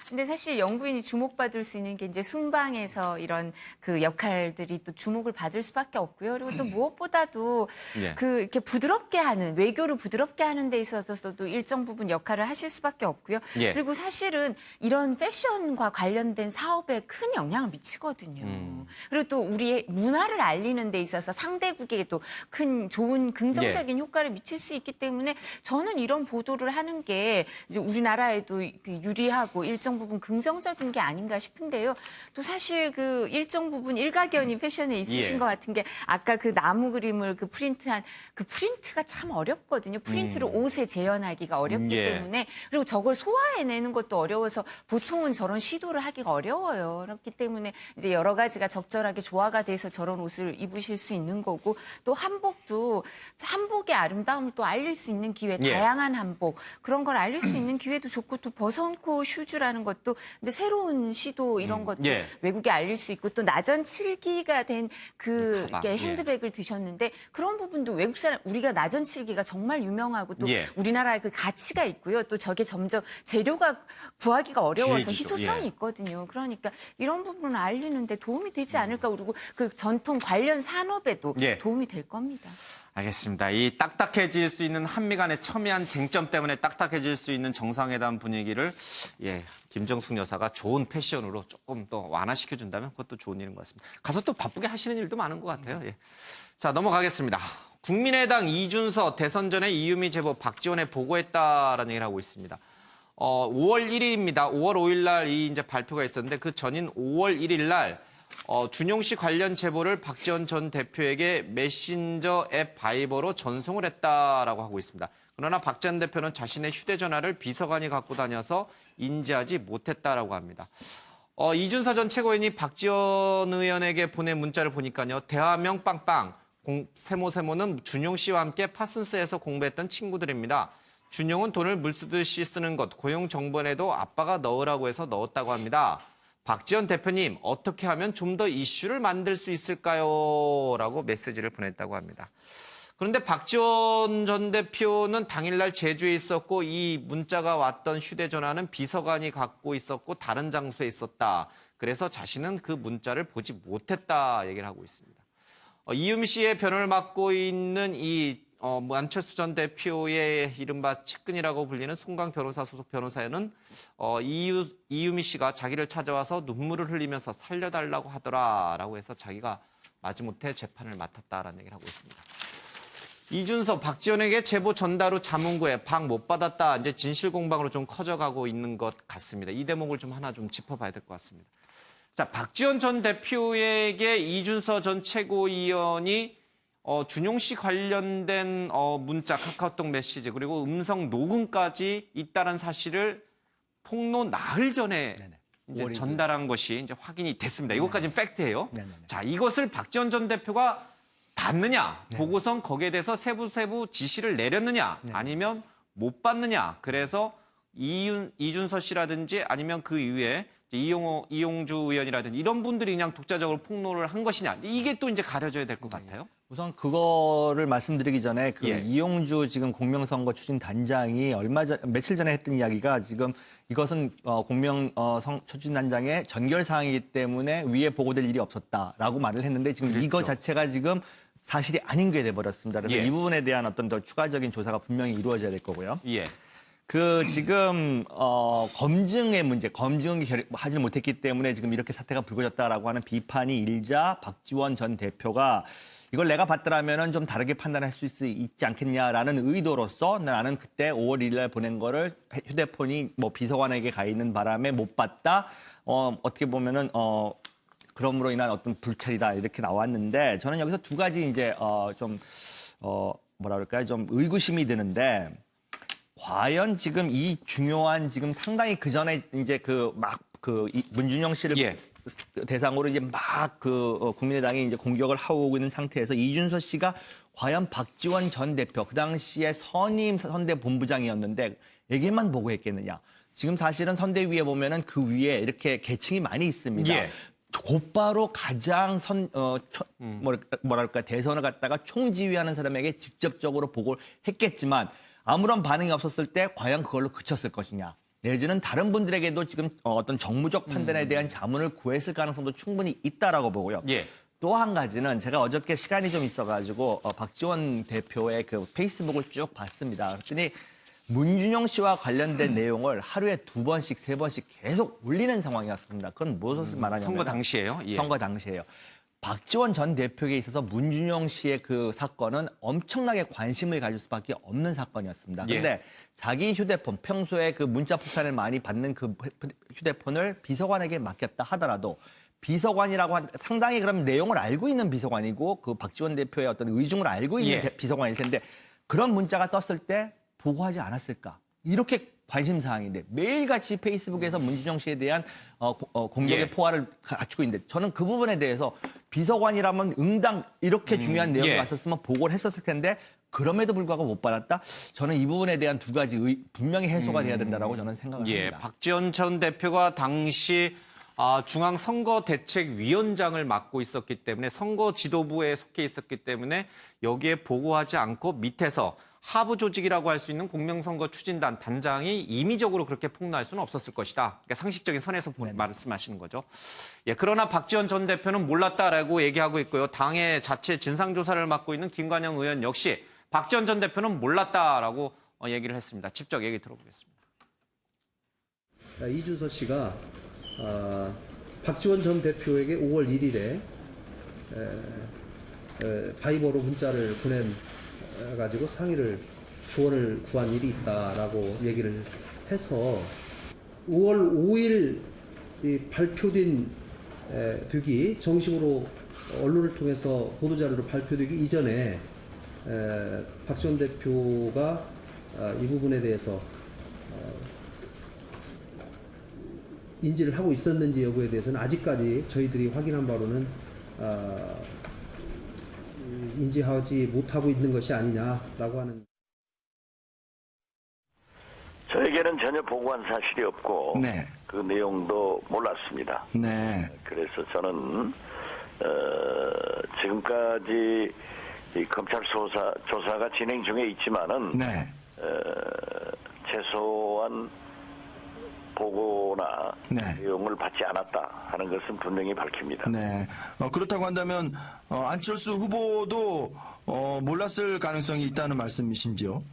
근데 사실 영부인이 주목받을 수 있는 게 이제 순방에서 이런 그 역할들이 또 주목을 받을 수밖에 없고요. 그리고 또 무엇보다도 그 이렇게 부드럽게 하는 외교를 부드럽게 하는 데 있어서도 일정 부분 역할을 하실 수밖에 없고요. 그리고 사실은 이런 패션과 관련된 사업에 큰 영향을 미치거든요. 그리고 또 우리의 문화를 알리는 데 있어서 상대국에게도 큰 좋은 긍정적인 효과를 미칠 수 있기 때문에 저는 이런 보도를 하는 게 이제 우리나라에도 유리하고 일정 부분 긍정적인 게 아닌가 싶은데요. 또 사실 그 일정 부분 일가견이 패션에 있으신 것 같은 게 아까 그 나무 그림을 그 프린트한 그 프린트가 참 어렵거든요. 프린트를 옷에 재현하기가 어렵기 때문에 그리고 저걸 소화해내는 것도 어려워서 보통은 저런 시도를 하기가 어려워요. 그렇기 때문에 이제 여러 가지가 적절하게 조화가 돼서 저런 옷을 입으실 수 있는 거고 또 한복도 한복의 아름다움을 또 알릴 수 있는 기회, 다양한 한복 그런 걸 알릴 수 있는 기회도 좋고 또 버선코 슈즈라는 것도 이제 새로운 시도 이런 것도 외국에 알릴 수 있고 또 나전 7기가 된 그 핸드백을 드셨는데 그런 부분도 외국 사람 우리가 나전 7기가 정말 유명하고 또 우리나라의 그 가치가 있고요. 또 저게 점점 재료가 구하기가 어려워서 희소성이 있거든요. 그러니까 이런 부분을 알리는데 도움이 되지 않을까 그리고 그 전통 관련 산업에도 도움이 될 겁니다. 알겠습니다. 이 딱딱해질 수 있는 한미 간의 첨예한 쟁점 때문에 딱딱해질 수 있는 정상회담 분위기를 김정숙 여사가 좋은 패션으로 조금 더 완화시켜준다면 그것도 좋은 일인 것 같습니다. 가서 또 바쁘게 하시는 일도 많은 것 같아요. 자, 넘어가겠습니다. 국민의당 이준서 대선 전에 이유미 제보 박지원에 보고했다라는 얘기를 하고 있습니다. 5월 1일입니다. 5월 5일 날 이 이제 발표가 있었는데 그 전인 5월 1일 날 준용 씨 관련 제보를 박지원 전 대표에게 메신저 앱 바이버로 전송을 했다라고 하고 있습니다. 그러나 박 전 대표는 자신의 휴대전화를 비서관이 갖고 다녀서 인지하지 못했다라고 합니다. 이준서 전 최고위원이 박지원 의원에게 보낸 문자를 보니까요. 대화명 빵빵, 세모는 준용 씨와 함께 파슨스에서 공부했던 친구들입니다. 준용은 돈을 물 쓰듯이 쓰는 것, 고용정보에도 아빠가 넣으라고 해서 넣었다고 합니다. 박지원 대표님, 어떻게 하면 좀 더 이슈를 만들 수 있을까요? 라고 메시지를 보냈다고 합니다. 그런데 박지원 전 대표는 당일날 제주에 있었고 이 문자가 왔던 휴대전화는 비서관이 갖고 있었고 다른 장소에 있었다. 그래서 자신은 그 문자를 보지 못했다 얘기를 하고 있습니다. 이유미 씨의 변호를 맡고 있는 이 안철수 전 대표의 이른바 측근이라고 불리는 송강 변호사 소속 변호사는 이유미 씨가 자기를 찾아와서 눈물을 흘리면서 살려달라고 하더라라고 해서 자기가 마지못해 재판을 맡았다라는 얘기를 하고 있습니다. 이준서, 박지원에게 제보 전달 후 자문구에 박 못 받았다. 이제 진실 공방으로 좀 커져가고 있는 것 같습니다. 이 대목을 좀 하나 좀 짚어봐야 될 것 같습니다. 자, 박지원 전 대표에게 이준서 전 최고위원이 준용 씨 관련된 문자, 카카오톡 메시지 그리고 음성 녹음까지 있다는 사실을 폭로 나흘 전에 이제 전달한 것이 이제 확인이 됐습니다. 이것까지는 팩트예요. 자, 이것을 박지원 전 대표가 받느냐, 보고선 거기에 대해서 세부 지시를 내렸느냐, 아니면 못 받느냐. 그래서 이준서 씨라든지 아니면 그 이후에 이용주 의원이라든지 이런 분들이 그냥 독자적으로 폭로를 한 것이냐. 이게 또 이제 가려져야 될 것 같아요. 우선 그거를 말씀드리기 전에 그 예. 이용주 지금 공명선거 추진 단장이 며칠 전에 했던 이야기가 지금 이것은 추진 단장의 전결 사항이기 때문에 위에 보고될 일이 없었다라고 말을 했는데 지금 그랬죠. 이거 자체가 지금 사실이 아닌 게 돼버렸습니다. 그래서 예. 이 부분에 대한 어떤 더 추가적인 조사가 분명히 이루어져야 될 거고요. 예. 지금 검증의 문제, 검증이 하지 못했기 때문에 지금 이렇게 사태가 불거졌다라고 하는 비판이 일자 박지원 전 대표가 이걸 내가 봤더라면은 좀 다르게 판단할 수 있지 않겠냐라는 의도로서 나는 그때 5월 1일 날 보낸 거를 휴대폰이 뭐 비서관에게 가 있는 바람에 못 봤다. 어떻게 보면은 그럼으로 인한 어떤 불찰이다 이렇게 나왔는데 저는 여기서 두 가지 이제 뭐라 그럴까요? 좀 의구심이 드는데 과연 지금 이 중요한 지금 상당히 그 전에 이제 문준영 씨를 예. 대상으로 이제 국민의당이 이제 공격을 하고 있는 상태에서 이준서 씨가 과연 박지원 전 대표 그 당시에 선임 선대 본부장이었는데 에게만 보고했겠느냐? 지금 사실은 선대위에 보면은 그 위에 이렇게 계층이 많이 있습니다. 예. 곧바로 가장 뭐랄까 대선을 갖다가 총지휘하는 사람에게 직접적으로 보고를 했겠지만 아무런 반응이 없었을 때 과연 그걸로 그쳤을 것이냐. 내지는 다른 분들에게도 지금 어떤 정무적 판단에 대한 자문을 구했을 가능성도 충분히 있다라고 보고요. 예. 또 한 가지는 제가 어저께 시간이 좀 있어가지고 박지원 대표의 그 페이스북을 쭉 봤습니다. 그랬더니 문준영 씨와 관련된 내용을 하루에 2번씩, 3번씩 계속 올리는 상황이었습니다. 그건 무엇을 말하냐면 선거 당시에요? 예. 선거 당시에요. 박지원 전 대표에게 있어서 문준영 씨의 그 사건은 엄청나게 관심을 가질 수밖에 없는 사건이었습니다. 그런데 예. 자기 휴대폰, 평소에 그 문자 폭탄을 많이 받는 그 휴대폰을 비서관에게 맡겼다 하더라도 비서관이라고 상당히 그럼 내용을 알고 있는 비서관이고 그 박지원 대표의 어떤 의중을 알고 있는 예. 비서관일 텐데 그런 문자가 떴을 때 보고하지 않았을까? 이렇게 관심 사항인데 매일같이 페이스북에서 문준영 씨에 대한 공격의 예. 포화를 갖추고 있는데 저는 그 부분에 대해서 비서관이라면 응당 이렇게 중요한 내용이 예. 왔었으면 보고를 했었을 텐데 그럼에도 불구하고 못 받았다. 저는 이 부분에 대한 두 가지 분명히 해소가 돼야 된다라고 저는 생각을 예. 합니다. 박지원 전 대표가 당시 중앙선거대책위원장을 맡고 있었기 때문에 선거 지도부에 속해 있었기 때문에 여기에 보고하지 않고 밑에서 하부 조직이라고 할 수 있는 공명선거 추진단 단장이 임의적으로 그렇게 폭로할 수는 없었을 것이다. 그러니까 상식적인 선에서 말씀하시는 거죠. 예, 그러나 박지원 전 대표는 몰랐다라고 얘기하고 있고요. 당의 자체 진상조사를 맡고 있는 김관영 의원 역시 박지원 전 대표는 몰랐다라고 얘기를 했습니다. 직접 얘기 들어보겠습니다. 이준서 씨가 박지원 전 대표에게 5월 1일에 바이버로 문자를 보내가지고 조언을 구한 일이 있다라고 얘기를 해서 5월 5일 되기 정식으로 언론을 통해서 보도자료로 발표되기 이전에 박지원 대표가 이 부분에 대해서 인지를 하고 있었는지 여부에 대해서는 아직까지 저희들이 확인한 바로는 인지하지 못하고 있는 것이 아니냐라고 하는. 저에게는 전혀 보고한 사실이 없고 네. 그 내용도 몰랐습니다. 네. 그래서 저는 지금까지 이 검찰 조사가 진행 중에 있지만은 네. 최소한 보고나 네. 내용을 받지 않았다 하는 것은 분명히 밝힙니다. 네. 그렇다고 한다면 안철수 후보도 몰랐을 가능성이 있다는 말씀이신지요?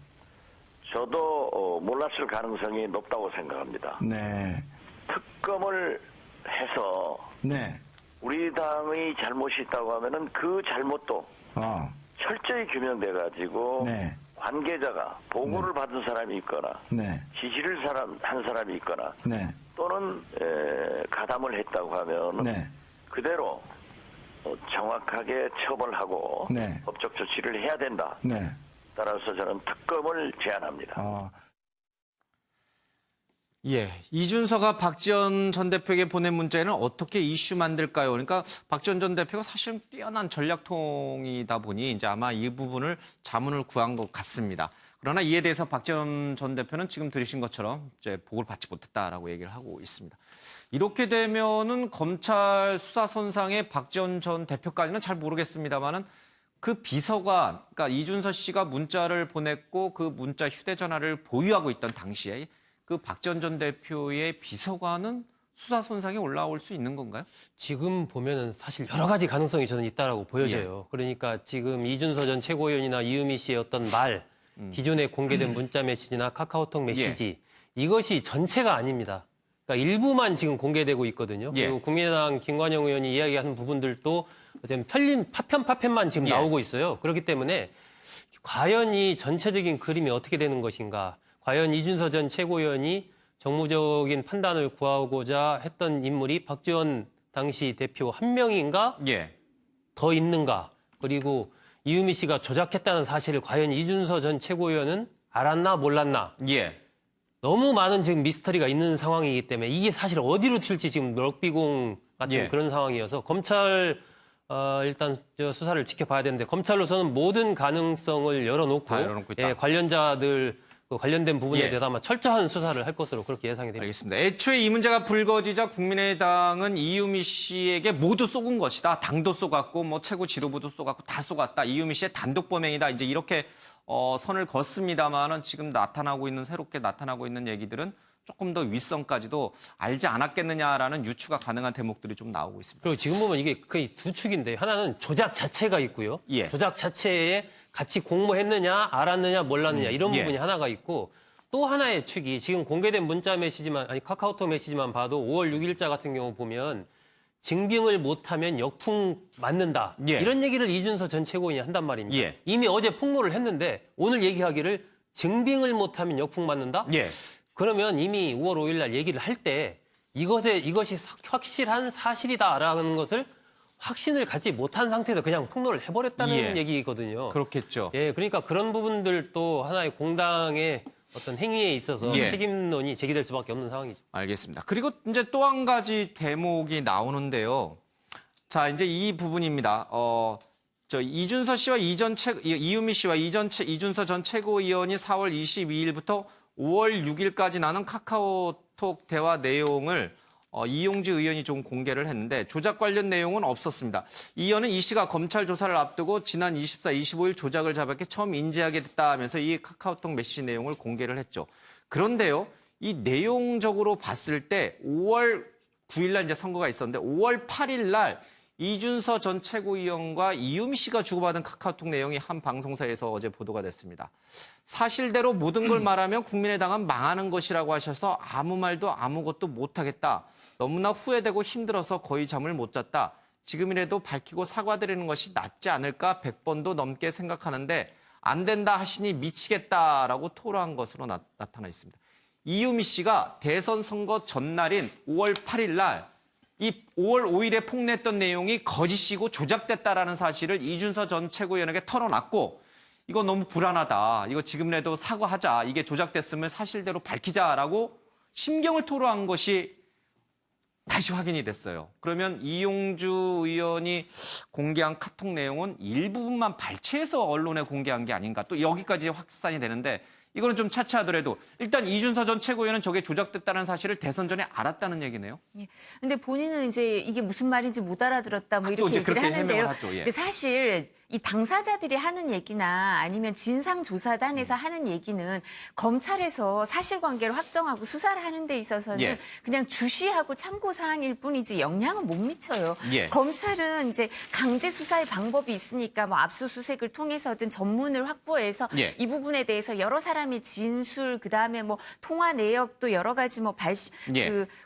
저도 몰랐을 가능성이 높다고 생각합니다. 네. 특검을 해서 네. 우리 당의 잘못이 있다고 하면은 그 잘못도 철저히 규명돼 가지고 네. 관계자가 보고를 받은 사람이 있거나 네. 지시를 한 사람이 있거나 네. 또는 가담을 했다고 하면 네. 그대로 정확하게 처벌하고 네. 법적 조치를 해야 된다. 네. 따라서 저는 특검을 제안합니다. 예, 이준서가 박지원 전 대표에게 보낸 문자에는 어떻게 이슈 만들까요? 그러니까 박지원 전 대표가 사실은 뛰어난 전략통이다 보니 이제 아마 이 부분을 자문을 구한 것 같습니다. 그러나 이에 대해서 박지원 전 대표는 지금 들으신 것처럼 이제 보고를 받지 못했다라고 얘기를 하고 있습니다. 이렇게 되면은 검찰 수사 선상에 박지원 전 대표까지는 잘 모르겠습니다만은 그 비서관, 그러니까 이준서 씨가 문자를 보냈고 그 문자 휴대전화를 보유하고 있던 당시에 그 박지원 전 대표의 비서관은 수사 선상에 올라올 수 있는 건가요? 지금 보면은 사실 여러 가지 가능성이 저는 있다라고 보여져요. 그러니까 지금 이준서 전 최고위원이나 이유미 씨의 어떤 말, 기존에 공개된 문자 메시지나 카카오톡 메시지 이것이 전체가 아닙니다. 그러니까 일부만 지금 공개되고 있거든요. 그리고 국민의당 김관영 의원이 이야기하는 부분들도 어떤 파편만 지금 나오고 있어요. 그렇기 때문에 과연 이 전체적인 그림이 어떻게 되는 것인가? 과연 이준서 전 최고위원이 정무적인 판단을 구하고자 했던 인물이 박지원 당시 대표 한 명인가? 더 있는가? 그리고 이유미 씨가 조작했다는 사실을 과연 이준서 전 최고위원은 알았나 몰랐나? 너무 많은 지금 미스터리가 있는 상황이기 때문에 이게 사실 어디로 튈지 지금 럭비공 같은 그런 상황이어서 검찰 일단 수사를 지켜봐야 되는데 검찰로서는 모든 가능성을 열어놓고 관련자들 관련된 부분에 대해서 아마 철저한 수사를 할 것으로 그렇게 예상이 됩니다. 알겠습니다. 애초에 이 문제가 불거지자 국민의당은 이유미 씨에게 모두 쏘은 것이다. 당도 쏘갔고 뭐 최고 지도부도 쏘갔고 다 쏘갔다. 이유미 씨의 단독 범행이다. 이제 이렇게 선을 걷습니다만은 지금 새롭게 나타나고 있는 얘기들은 조금 더 윗선까지도 알지 않았겠느냐라는 유추가 가능한 대목들이 좀 나오고 있습니다. 그리고 지금 보면 이게 거의 두 축인데 하나는 조작 자체가 있고요. 조작 자체에 같이 공모했느냐, 알았느냐, 몰랐느냐 이런 부분이 하나가 있고 또 하나의 축이 지금 공개된 문자 메시지만 카카오톡 메시지만 봐도 5월 6일자 같은 경우 보면 증빙을 못하면 역풍 맞는다. 이런 얘기를 이준서 전 최고위원이 한단 말입니다. 이미 어제 폭로를 했는데 오늘 얘기하기를 증빙을 못하면 역풍 맞는다? 그러면 이미 5월 5일 날 얘기를 할 때 이것이 확실한 사실이다라는 것을 확신을 갖지 못한 상태에서 그냥 폭로를 해버렸다는 얘기거든요. 그렇겠죠. 그러니까 그런 부분들도 하나의 공당의 어떤 행위에 있어서 책임론이 제기될 수밖에 없는 상황이죠. 알겠습니다. 그리고 이제 또 한 가지 대목이 나오는데요. 자, 이제 이 부분입니다. 이준서 씨와 이유미 씨와 이준서 전 최고위원이 4월 22일부터 5월 6일까지 나눈 카카오톡 대화 내용을 이용주 의원이 좀 공개를 했는데 조작 관련 내용은 없었습니다. 이 의원은 이 씨가 검찰 조사를 앞두고 지난 24, 25일 조작을 자백해 처음 인지하게 됐다 하면서 이 카카오톡 메시지 내용을 공개를 했죠. 그런데요, 이 내용적으로 봤을 때 5월 9일 날 이제 선거가 있었는데 5월 8일 날 이준서 전 최고위원과 이유미 씨가 주고받은 카카오톡 내용이 한 방송사에서 어제 보도가 됐습니다. 사실대로 모든 걸 말하면 국민의당은 망하는 것이라고 하셔서 아무 말도 아무것도 못하겠다. 너무나 후회되고 힘들어서 거의 잠을 못 잤다. 지금이라도 밝히고 사과드리는 것이 낫지 않을까 100번도 넘게 생각하는데 안 된다 하시니 미치겠다라고 토로한 것으로 나타나 있습니다. 이유미 씨가 대선 선거 전날인 5월 8일 날 이 5월 5일에 폭로했던 내용이 거짓이고 조작됐다라는 사실을 이준서 전 최고위원에게 털어놨고 이거 너무 불안하다. 이거 지금이라도 사과하자. 이게 조작됐으면 사실대로 밝히자라고 심경을 토로한 것이 다시 확인이 됐어요. 그러면 이용주 의원이 공개한 카톡 내용은 일부분만 발췌해서 언론에 공개한 게 아닌가. 또 여기까지 확산이 되는데 이거는 좀 차치하더라도 일단 이준서 전 최고위원은 저게 조작됐다는 사실을 대선 전에 알았다는 얘기네요. 근데 본인은 이제 이게 무슨 말인지 못 알아들었다 뭐 이렇게 얘기를 하는데요. 근데 사실 이 당사자들이 하는 얘기나 아니면 진상조사단에서 하는 얘기는 검찰에서 사실관계를 확정하고 수사를 하는 데 있어서는 그냥 주시하고 참고사항일 뿐이지 영향은 못 미쳐요. 검찰은 이제 강제 수사의 방법이 있으니까 뭐 압수수색을 통해서든 전문을 확보해서 이 부분에 대해서 여러 사람의 진술 그다음에 뭐 통화 내역도 여러 가지 뭐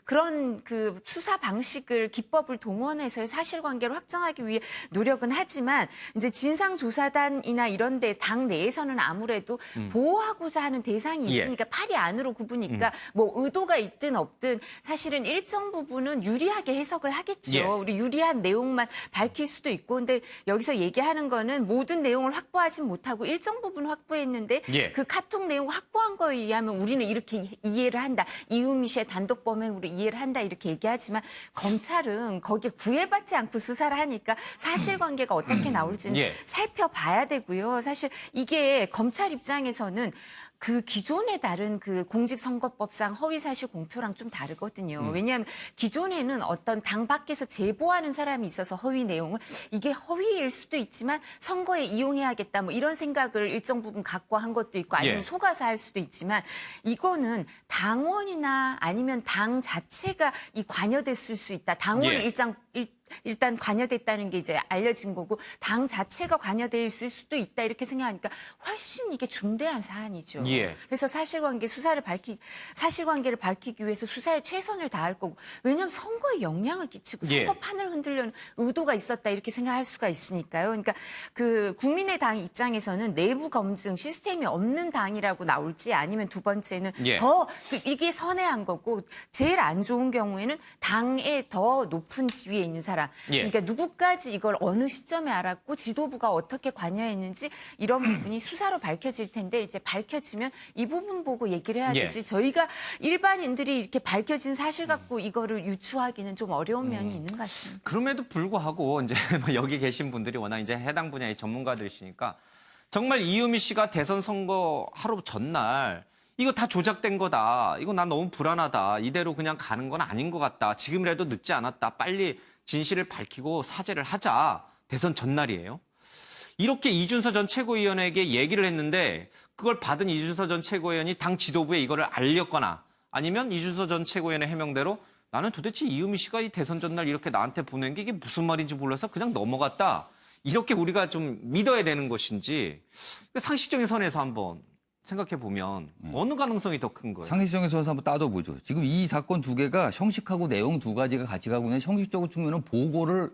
그런 수사 방식을 기법을 동원해서 사실관계를 확정하기 위해 노력은 하지만 이제 진상조사단이나 이런 데 당 내에서는 아무래도 보호하고자 하는 대상이 있으니까 팔이 안으로 굽으니까 뭐 의도가 있든 없든 사실은 일정 부분은 유리하게 해석을 하겠죠. 우리 유리한 내용만 밝힐 수도 있고 근데 여기서 얘기하는 거는 모든 내용을 확보하지 못하고 일정 부분 확보했는데 그 카톡 내용 확보한 거에 의하면 우리는 이렇게 이해를 한다. 이유미 씨의 단독 범행으로 이해를 한다 이렇게 얘기하지만 검찰은 거기에 구애받지 않고 수사를 하니까 사실관계가 어떻게 나올지는 살펴봐야 되고요. 사실 이게 검찰 입장에서는 그 기존에 다른 그 공직선거법상 허위사실 공표랑 좀 다르거든요. 왜냐하면 기존에는 어떤 당 밖에서 제보하는 사람이 있어서 허위 내용을 이게 허위일 수도 있지만 선거에 이용해야겠다 뭐 이런 생각을 일정 부분 갖고 한 것도 있고 아니면 속아서 할 수도 있지만 이거는 당원이나 아니면 당 자체가 이 관여됐을 수 있다. 당원을 일단 관여됐다는 게 이제 알려진 거고 당 자체가 관여돼 있을 수도 있다 이렇게 생각하니까 훨씬 이게 중대한 사안이죠. 그래서 사실관계를 밝히기 위해서 수사에 최선을 다할 거고 왜냐하면 선거에 영향을 끼치고 선거판을 흔들려는 의도가 있었다 이렇게 생각할 수가 있으니까요. 그러니까 그 국민의당 입장에서는 내부 검증 시스템이 없는 당이라고 나올지 아니면 두 번째는 더 이게 선회한 거고 제일 안 좋은 경우에는 당의 더 높은 지위에 있는 사람 그러니까 누구까지 이걸 어느 시점에 알았고 지도부가 어떻게 관여했는지 이런 부분이 수사로 밝혀질 텐데 이제 밝혀지면 이 부분 보고 얘기를 해야 되지 저희가 일반인들이 이렇게 밝혀진 사실 갖고 이거를 유추하기는 좀 어려운 면이 있는 것 같습니다. 그럼에도 불구하고 이제 여기 계신 분들이 워낙 이제 해당 분야의 전문가들이시니까 정말 이유미 씨가 대선 선거 하루 전날 이거 다 조작된 거다. 이거 난 너무 불안하다. 이대로 그냥 가는 건 아닌 것 같다. 지금이라도 늦지 않았다. 빨리 진실을 밝히고 사죄를 하자. 대선 전날이에요. 이렇게 이준서 전 최고위원에게 얘기를 했는데 그걸 받은 이준서 전 최고위원이 당 지도부에 이거를 알렸거나 아니면 이준서 전 최고위원의 해명대로 나는 도대체 이유미 씨가 이 대선 전날 이렇게 나한테 보낸 게 이게 무슨 말인지 몰라서 그냥 넘어갔다. 이렇게 우리가 좀 믿어야 되는 것인지 상식적인 선에서 한번 생각해 보면 어느 가능성이 더 큰 거예요? 상식적인 선에서 한번 따져보죠. 지금 이 사건 두 개가 형식하고 내용 두 가지가 같이 가고 있는 형식적으로 측면은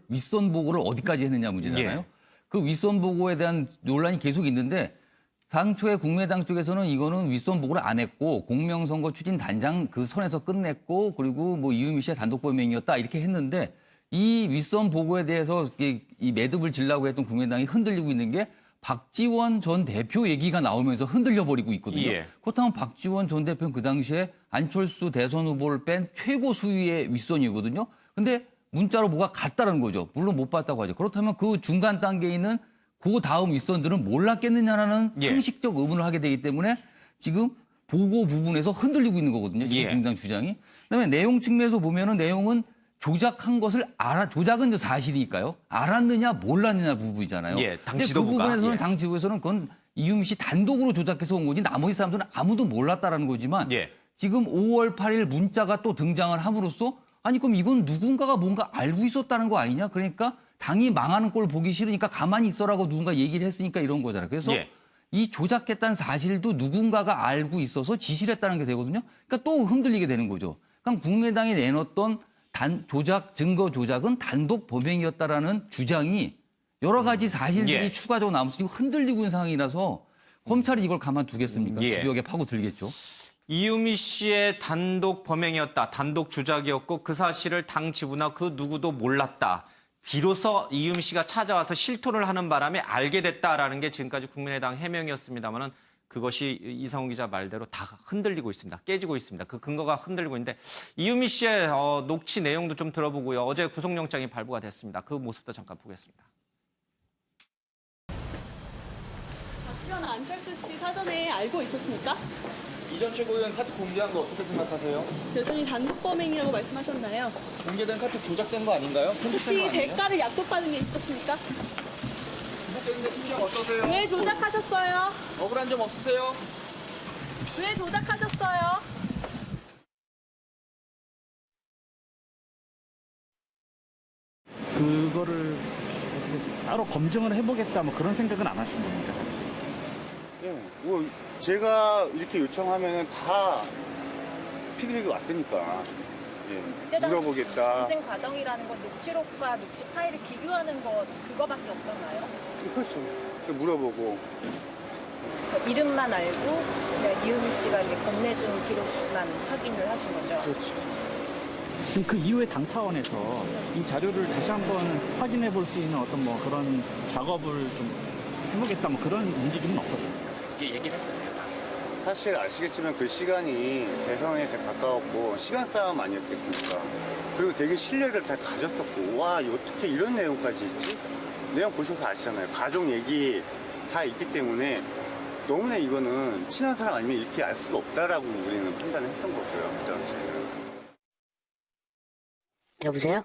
윗선 보고를 어디까지 했느냐 문제잖아요. 그 윗선 보고에 대한 논란이 계속 있는데 당초에 국민의당 쪽에서는 이거는 윗선 보고를 안 했고 공명선거 추진 단장 그 선에서 끝냈고 그리고 뭐 이유미 씨의 단독 범행이었다 이렇게 했는데 이 윗선 보고에 대해서 이 매듭을 지려고 했던 국민의당이 흔들리고 있는 게 박지원 전 대표 얘기가 나오면서 흔들려 버리고 있거든요. 그렇다면 박지원 전 대표는 그 당시에 안철수 대선 후보를 뺀 최고 수위의 윗선이거든요. 근데 문자로 뭐가 갔다는 거죠. 물론 못 봤다고 하죠. 그렇다면 그 중간 단계에 있는 그 다음 윗선들은 몰랐겠느냐라는 상식적 의문을 하게 되기 때문에 지금 보고 부분에서 흔들리고 있는 거거든요. 지금 국민의당 주장이. 그다음에 내용 측면에서 보면은 내용은 조작한 것을 조작은 사실이니까요. 알았느냐 몰랐느냐 부분이잖아요. 당 근데 지도부가. 그 부분에서는 당 지도부에서는 그건 이유미 씨 단독으로 조작해서 온 거지 나머지 사람들은 아무도 몰랐다라는 거지만 지금 5월 8일 문자가 또 등장을 함으로써 아니 그럼 이건 누군가가 뭔가 알고 있었다는 거 아니냐? 그러니까 당이 망하는 꼴 보기 싫으니까 가만히 있어라고 누군가 얘기를 했으니까 이런 거잖아요. 그래서 이 조작했다는 사실도 누군가가 알고 있어서 지시를 했다는 게 되거든요. 그러니까 또 흔들리게 되는 거죠. 그러니까 국민의당이 내놓던 증거 조작은 단독 범행이었다라는 주장이 여러 가지 사실들이 추가적으로 나오면서 지금 흔들리고 있는 상황이라서 검찰이 이걸 가만두겠습니까? 집요하게 파고들겠죠. 이유미 씨의 단독 범행이었다. 단독 조작이었고 그 사실을 당 지부나 그 누구도 몰랐다. 비로소 이유미 씨가 찾아와서 실토를 하는 바람에 알게 됐다라는 게 지금까지 국민의당 해명이었습니다만은 그것이 이상훈 기자 말대로 다 흔들리고 있습니다. 깨지고 있습니다. 그 근거가 흔들리고 있는데 이유미 씨의 녹취 내용도 좀 들어보고요. 어제 구속영장이 발부가 됐습니다. 그 모습도 잠깐 보겠습니다. 박지원 안철수 씨 사전에 알고 있었습니까? 이전 최고위원 카톡 공개한 거 어떻게 생각하세요? 여전히 단독 범행이라고 말씀하셨나요? 공개된 카톡 조작된 거 아닌가요? 혹시 대가를 약속받은 게 있었습니까? 구속되는데 심정 어떠세요? 왜 조작하셨어요? 억울한 점 없으세요? 왜 조작하셨어요? 그거를 어떻게 따로 검증을 해보겠다 뭐 그런 생각은 안 하신 겁니까? 뭐 제가 이렇게 요청하면은 다 피드백이 왔으니까 물어보겠다. 검증 과정이라는 건 녹취록과 녹취 파일을 비교하는 것 그거밖에 없었나요? 그렇죠. 물어보고 이름만 알고 이유미 씨가 이렇게 건네준 기록만 확인을 하신 거죠. 그렇죠. 그럼 그 이후에 당 차원에서 이 자료를 다시 한번 확인해 볼 수 있는 어떤 뭐 그런 작업을 좀 해보겠다 뭐 그런 움직임은 없었습니까? 이게 얘기를 했었네요. 사실 아시겠지만 그 시간이 대선에 다 가까웠고 시간 싸움 아니었겠습니까? 그리고 되게 신뢰를 다 가졌었고 와 어떻게 이런 내용까지 있지? 내용 보셔서 아시잖아요. 가족 얘기 다 있기 때문에 너무나 이거는 친한 사람 아니면 이렇게 알 수가 없다라고 우리는 판단을 했던 거고요. 그 당시에는. 여보세요?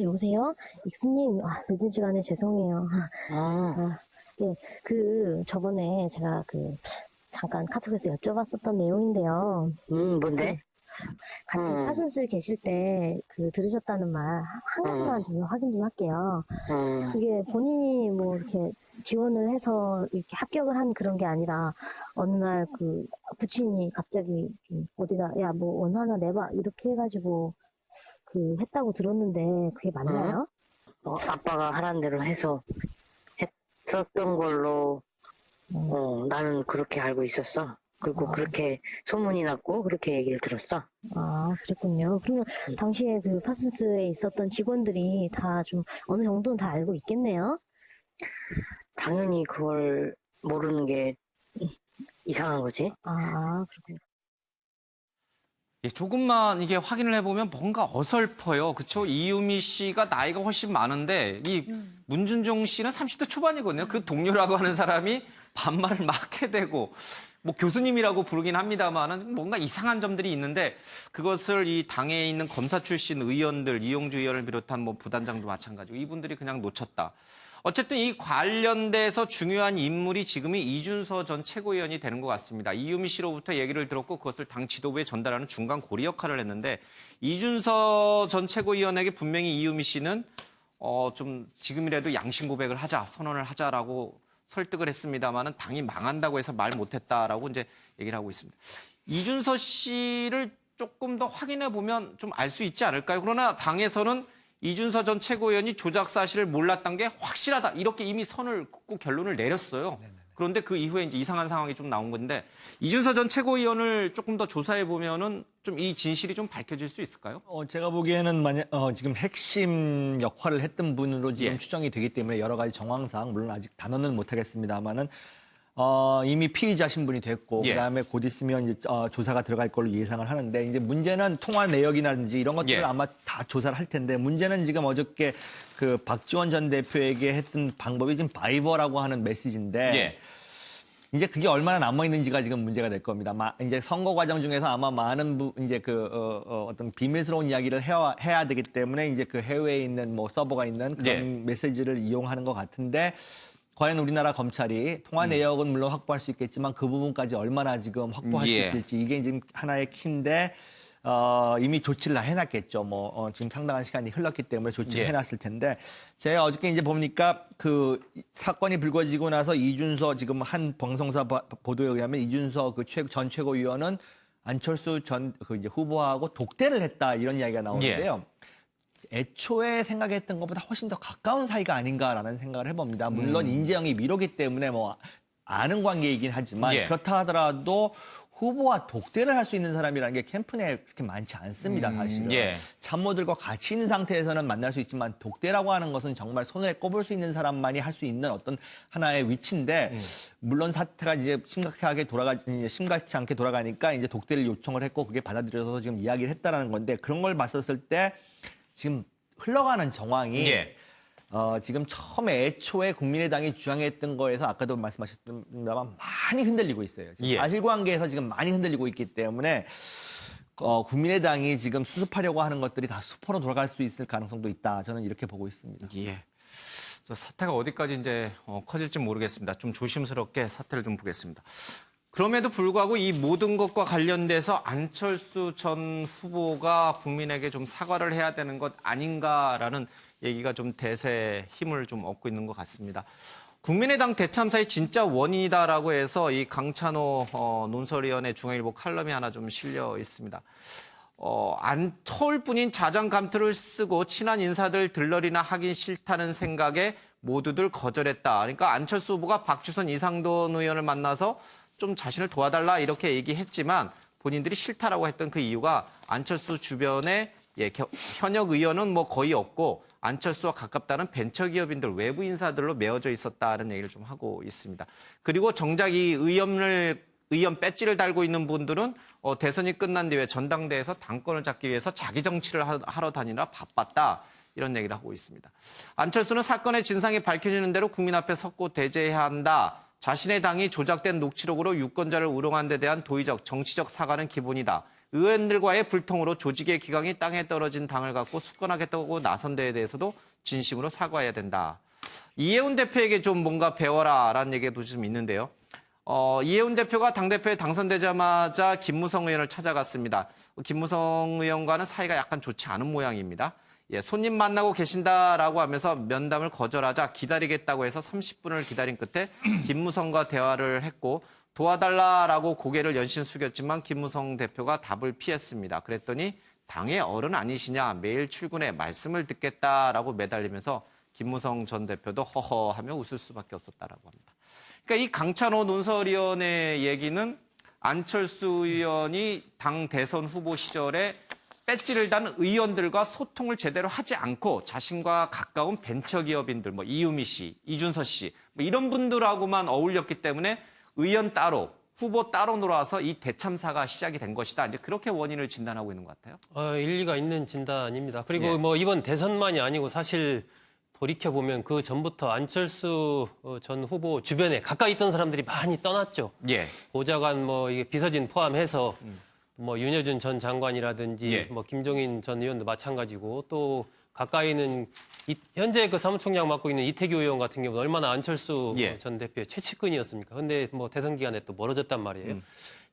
여보세요? 익수님, 늦은 시간에 죄송해요. 예, 저번에 제가 잠깐 카톡에서 여쭤봤었던 내용인데요. 뭔데? 같이 파슨스 계실 때 들으셨다는 말 한 가지만 좀 확인 좀 할게요. 그게 본인이 뭐 이렇게 지원을 해서 이렇게 합격을 한 그런 게 아니라 어느 날 부친이 갑자기 어디다 야 뭐 원서 하나 내봐 이렇게 해가지고 했다고 들었는데 그게 맞나요? 아빠가 하라는 대로 해서 했었던 걸로 나는 그렇게 알고 있었어. 그리고 그렇게 소문이 났고 그렇게 얘기를 들었어. 아, 그랬군요. 그러면 당시에 파슨스에 있었던 직원들이 다 좀 어느 정도는 다 알고 있겠네요? 당연히 그걸 모르는 게 이상한 거지. 아, 그렇군요. 예, 조금만 이게 확인을 해보면 뭔가 어설퍼요. 그렇죠? 이유미 씨가 나이가 훨씬 많은데 이 문준종 씨는 30대 초반이거든요. 그 동료라고 하는 사람이 반말을 막 해대고 뭐 교수님이라고 부르긴 합니다만은 뭔가 이상한 점들이 있는데 그것을 이 당에 있는 검사 출신 의원들, 이용주 의원을 비롯한 뭐 부단장도 마찬가지고 이분들이 그냥 놓쳤다. 어쨌든 이 관련돼서 중요한 인물이 지금이 이준서 전 최고위원이 되는 것 같습니다. 이유미 씨로부터 얘기를 들었고 그것을 당 지도부에 전달하는 중간 고리 역할을 했는데 이준서 전 최고위원에게 분명히 이유미 씨는 좀 지금이라도 양심 고백을 하자, 선언을 하자라고 설득을 했습니다만은 당이 망한다고 해서 말 못했다라고 이제 얘기를 하고 있습니다. 이준서 씨를 조금 더 확인해 보면 좀 알 수 있지 않을까요? 그러나 당에서는 이준서 전 최고위원이 조작 사실을 몰랐던 게 확실하다. 이렇게 이미 선을 긋고 결론을 내렸어요. 그런데 그 이후에 이제 이상한 상황이 좀 나온 건데 이준서 전 최고위원을 조금 더 조사해 보면은 좀 이 진실이 좀 밝혀질 수 있을까요? 제가 보기에는 지금 핵심 역할을 했던 분으로 지금 추정이 되기 때문에 여러 가지 정황상 물론 아직 단언은 못하겠습니다만은 이미 피의자 신분이 됐고 그다음에 곧 있으면 이제 조사가 들어갈 걸로 예상을 하는데 이제 문제는 통화 내역이라든지 이런 것들을 아마 다 조사를 할 텐데 문제는 지금 어저께 박지원 전 대표에게 했던 방법이 지금 바이버라고 하는 메시지인데 이제 그게 얼마나 남아 있는지가 지금 문제가 될 겁니다. 이제 선거 과정 중에서 아마 많은 이제 어떤 비밀스러운 이야기를 해야 되기 때문에 이제 해외에 있는 뭐 서버가 있는 그런 메시지를 이용하는 것 같은데. 과연 우리나라 검찰이 통화 내역은 물론 확보할 수 있겠지만 그 부분까지 얼마나 지금 확보할 수 있을지 이게 지금 하나의 키인데 이미 조치를 다 해놨겠죠. 지금 상당한 시간이 흘렀기 때문에 조치를 해놨을 텐데 제가 어저께 이제 보니까 사건이 불거지고 나서 이준서 지금 한 방송사 보도에 의하면 이준서 전 최고위원은 안철수 전 이제 후보하고 독대를 했다 이런 이야기가 나오는데요. 애초에 생각했던 것보다 훨씬 더 가까운 사이가 아닌가라는 생각을 해봅니다. 물론 인재영이 미로기 때문에 아는 관계이긴 하지만 그렇다 하더라도 후보와 독대를 할 수 있는 사람이라는 게 캠프 내에 그렇게 많지 않습니다, 사실은. 참모들과 같이 있는 상태에서는 만날 수 있지만 독대라고 하는 것은 정말 손에 꼽을 수 있는 사람만이 할 수 있는 어떤 하나의 위치인데 물론 사태가 이제 심각치 않게 돌아가니까 이제 독대를 요청을 했고 그게 받아들여서 지금 이야기를 했다라는 건데 그런 걸 봤었을 때 지금 흘러가는 정황이 지금 처음에 애초에 국민의당이 주장했던 거에서 아까도 말씀하셨습니다만 많이 흔들리고 있어요. 지금 사실관계에서 지금 많이 흔들리고 있기 때문에 국민의당이 지금 수습하려고 하는 것들이 다 수포로 돌아갈 수 있을 가능성도 있다. 저는 이렇게 보고 있습니다. 사태가 어디까지 이제 커질지 모르겠습니다. 좀 조심스럽게 사태를 좀 보겠습니다. 그럼에도 불구하고 이 모든 것과 관련돼서 안철수 전 후보가 국민에게 좀 사과를 해야 되는 것 아닌가라는 얘기가 좀 대세에 힘을 좀 얻고 있는 것 같습니다. 국민의당 대참사의 진짜 원인이다라고 해서 이 강찬호 논설위원회 중앙일보 칼럼이 하나 좀 실려 있습니다. 터울뿐인 자장 감투를 쓰고 친한 인사들 들러리나 하긴 싫다는 생각에 모두들 거절했다. 그러니까 안철수 후보가 박주선 이상돈 의원을 만나서 좀 자신을 도와달라 이렇게 얘기했지만 본인들이 싫다라고 했던 그 이유가 안철수 주변에 현역 의원은 뭐 거의 없고 안철수와 가깝다는 벤처기업인들 외부 인사들로 메어져 있었다는 얘기를 좀 하고 있습니다. 그리고 정작 이 의원 배지를 달고 있는 분들은 대선이 끝난 뒤에 전당대회에서 당권을 잡기 위해서 자기 정치를 하러 다니느라 바빴다. 이런 얘기를 하고 있습니다. 안철수는 사건의 진상이 밝혀지는 대로 국민 앞에 섰고 대제해야 한다. 자신의 당이 조작된 녹취록으로 유권자를 우롱한 데 대한 도의적, 정치적 사과는 기본이다. 의원들과의 불통으로 조직의 기강이 땅에 떨어진 당을 갖고 수권하겠다고 나선 데에 대해서도 진심으로 사과해야 된다. 이해운 대표에게 좀 뭔가 배워라라는 얘기도 좀 있는데요. 이해운 대표가 당대표에 당선되자마자 김무성 의원을 찾아갔습니다. 김무성 의원과는 사이가 약간 좋지 않은 모양입니다. 예, 손님 만나고 계신다라고 하면서 면담을 거절하자 기다리겠다고 해서 30분을 기다린 끝에 김무성과 대화를 했고 도와달라라고 고개를 연신 숙였지만 김무성 대표가 답을 피했습니다. 그랬더니 당의 어른 아니시냐 매일 출근해 말씀을 듣겠다라고 매달리면서 김무성 전 대표도 허허하며 웃을 수밖에 없었다라고 합니다. 그러니까 이 강찬호 논설위원의 얘기는 안철수 의원이 당 대선 후보 시절에 배지를 단 의원들과 소통을 제대로 하지 않고 자신과 가까운 벤처기업인들, 뭐 이유미 씨, 이준서 씨, 뭐 이런 분들하고만 어울렸기 때문에 의원 따로, 후보 따로 놀아서 이 대참사가 시작이 된 것이다. 이제 그렇게 원인을 진단하고 있는 것 같아요. 일리가 있는 진단입니다. 그리고 예. 뭐 이번 대선만이 아니고 사실 돌이켜보면 그 전부터 안철수 전 후보 주변에 가까이 있던 사람들이 많이 떠났죠. 예. 보좌관 뭐 이게 비서진 포함해서 뭐 윤여준 전 장관이라든지 예. 뭐 김종인 전 의원도 마찬가지고 또 가까이는 현재 그 사무총장 맡고 있는 이태규 의원 같은 경우는 얼마나 안철수 예. 전 대표의 최측근이었습니까? 근데 뭐 대선 기간에 또 멀어졌단 말이에요.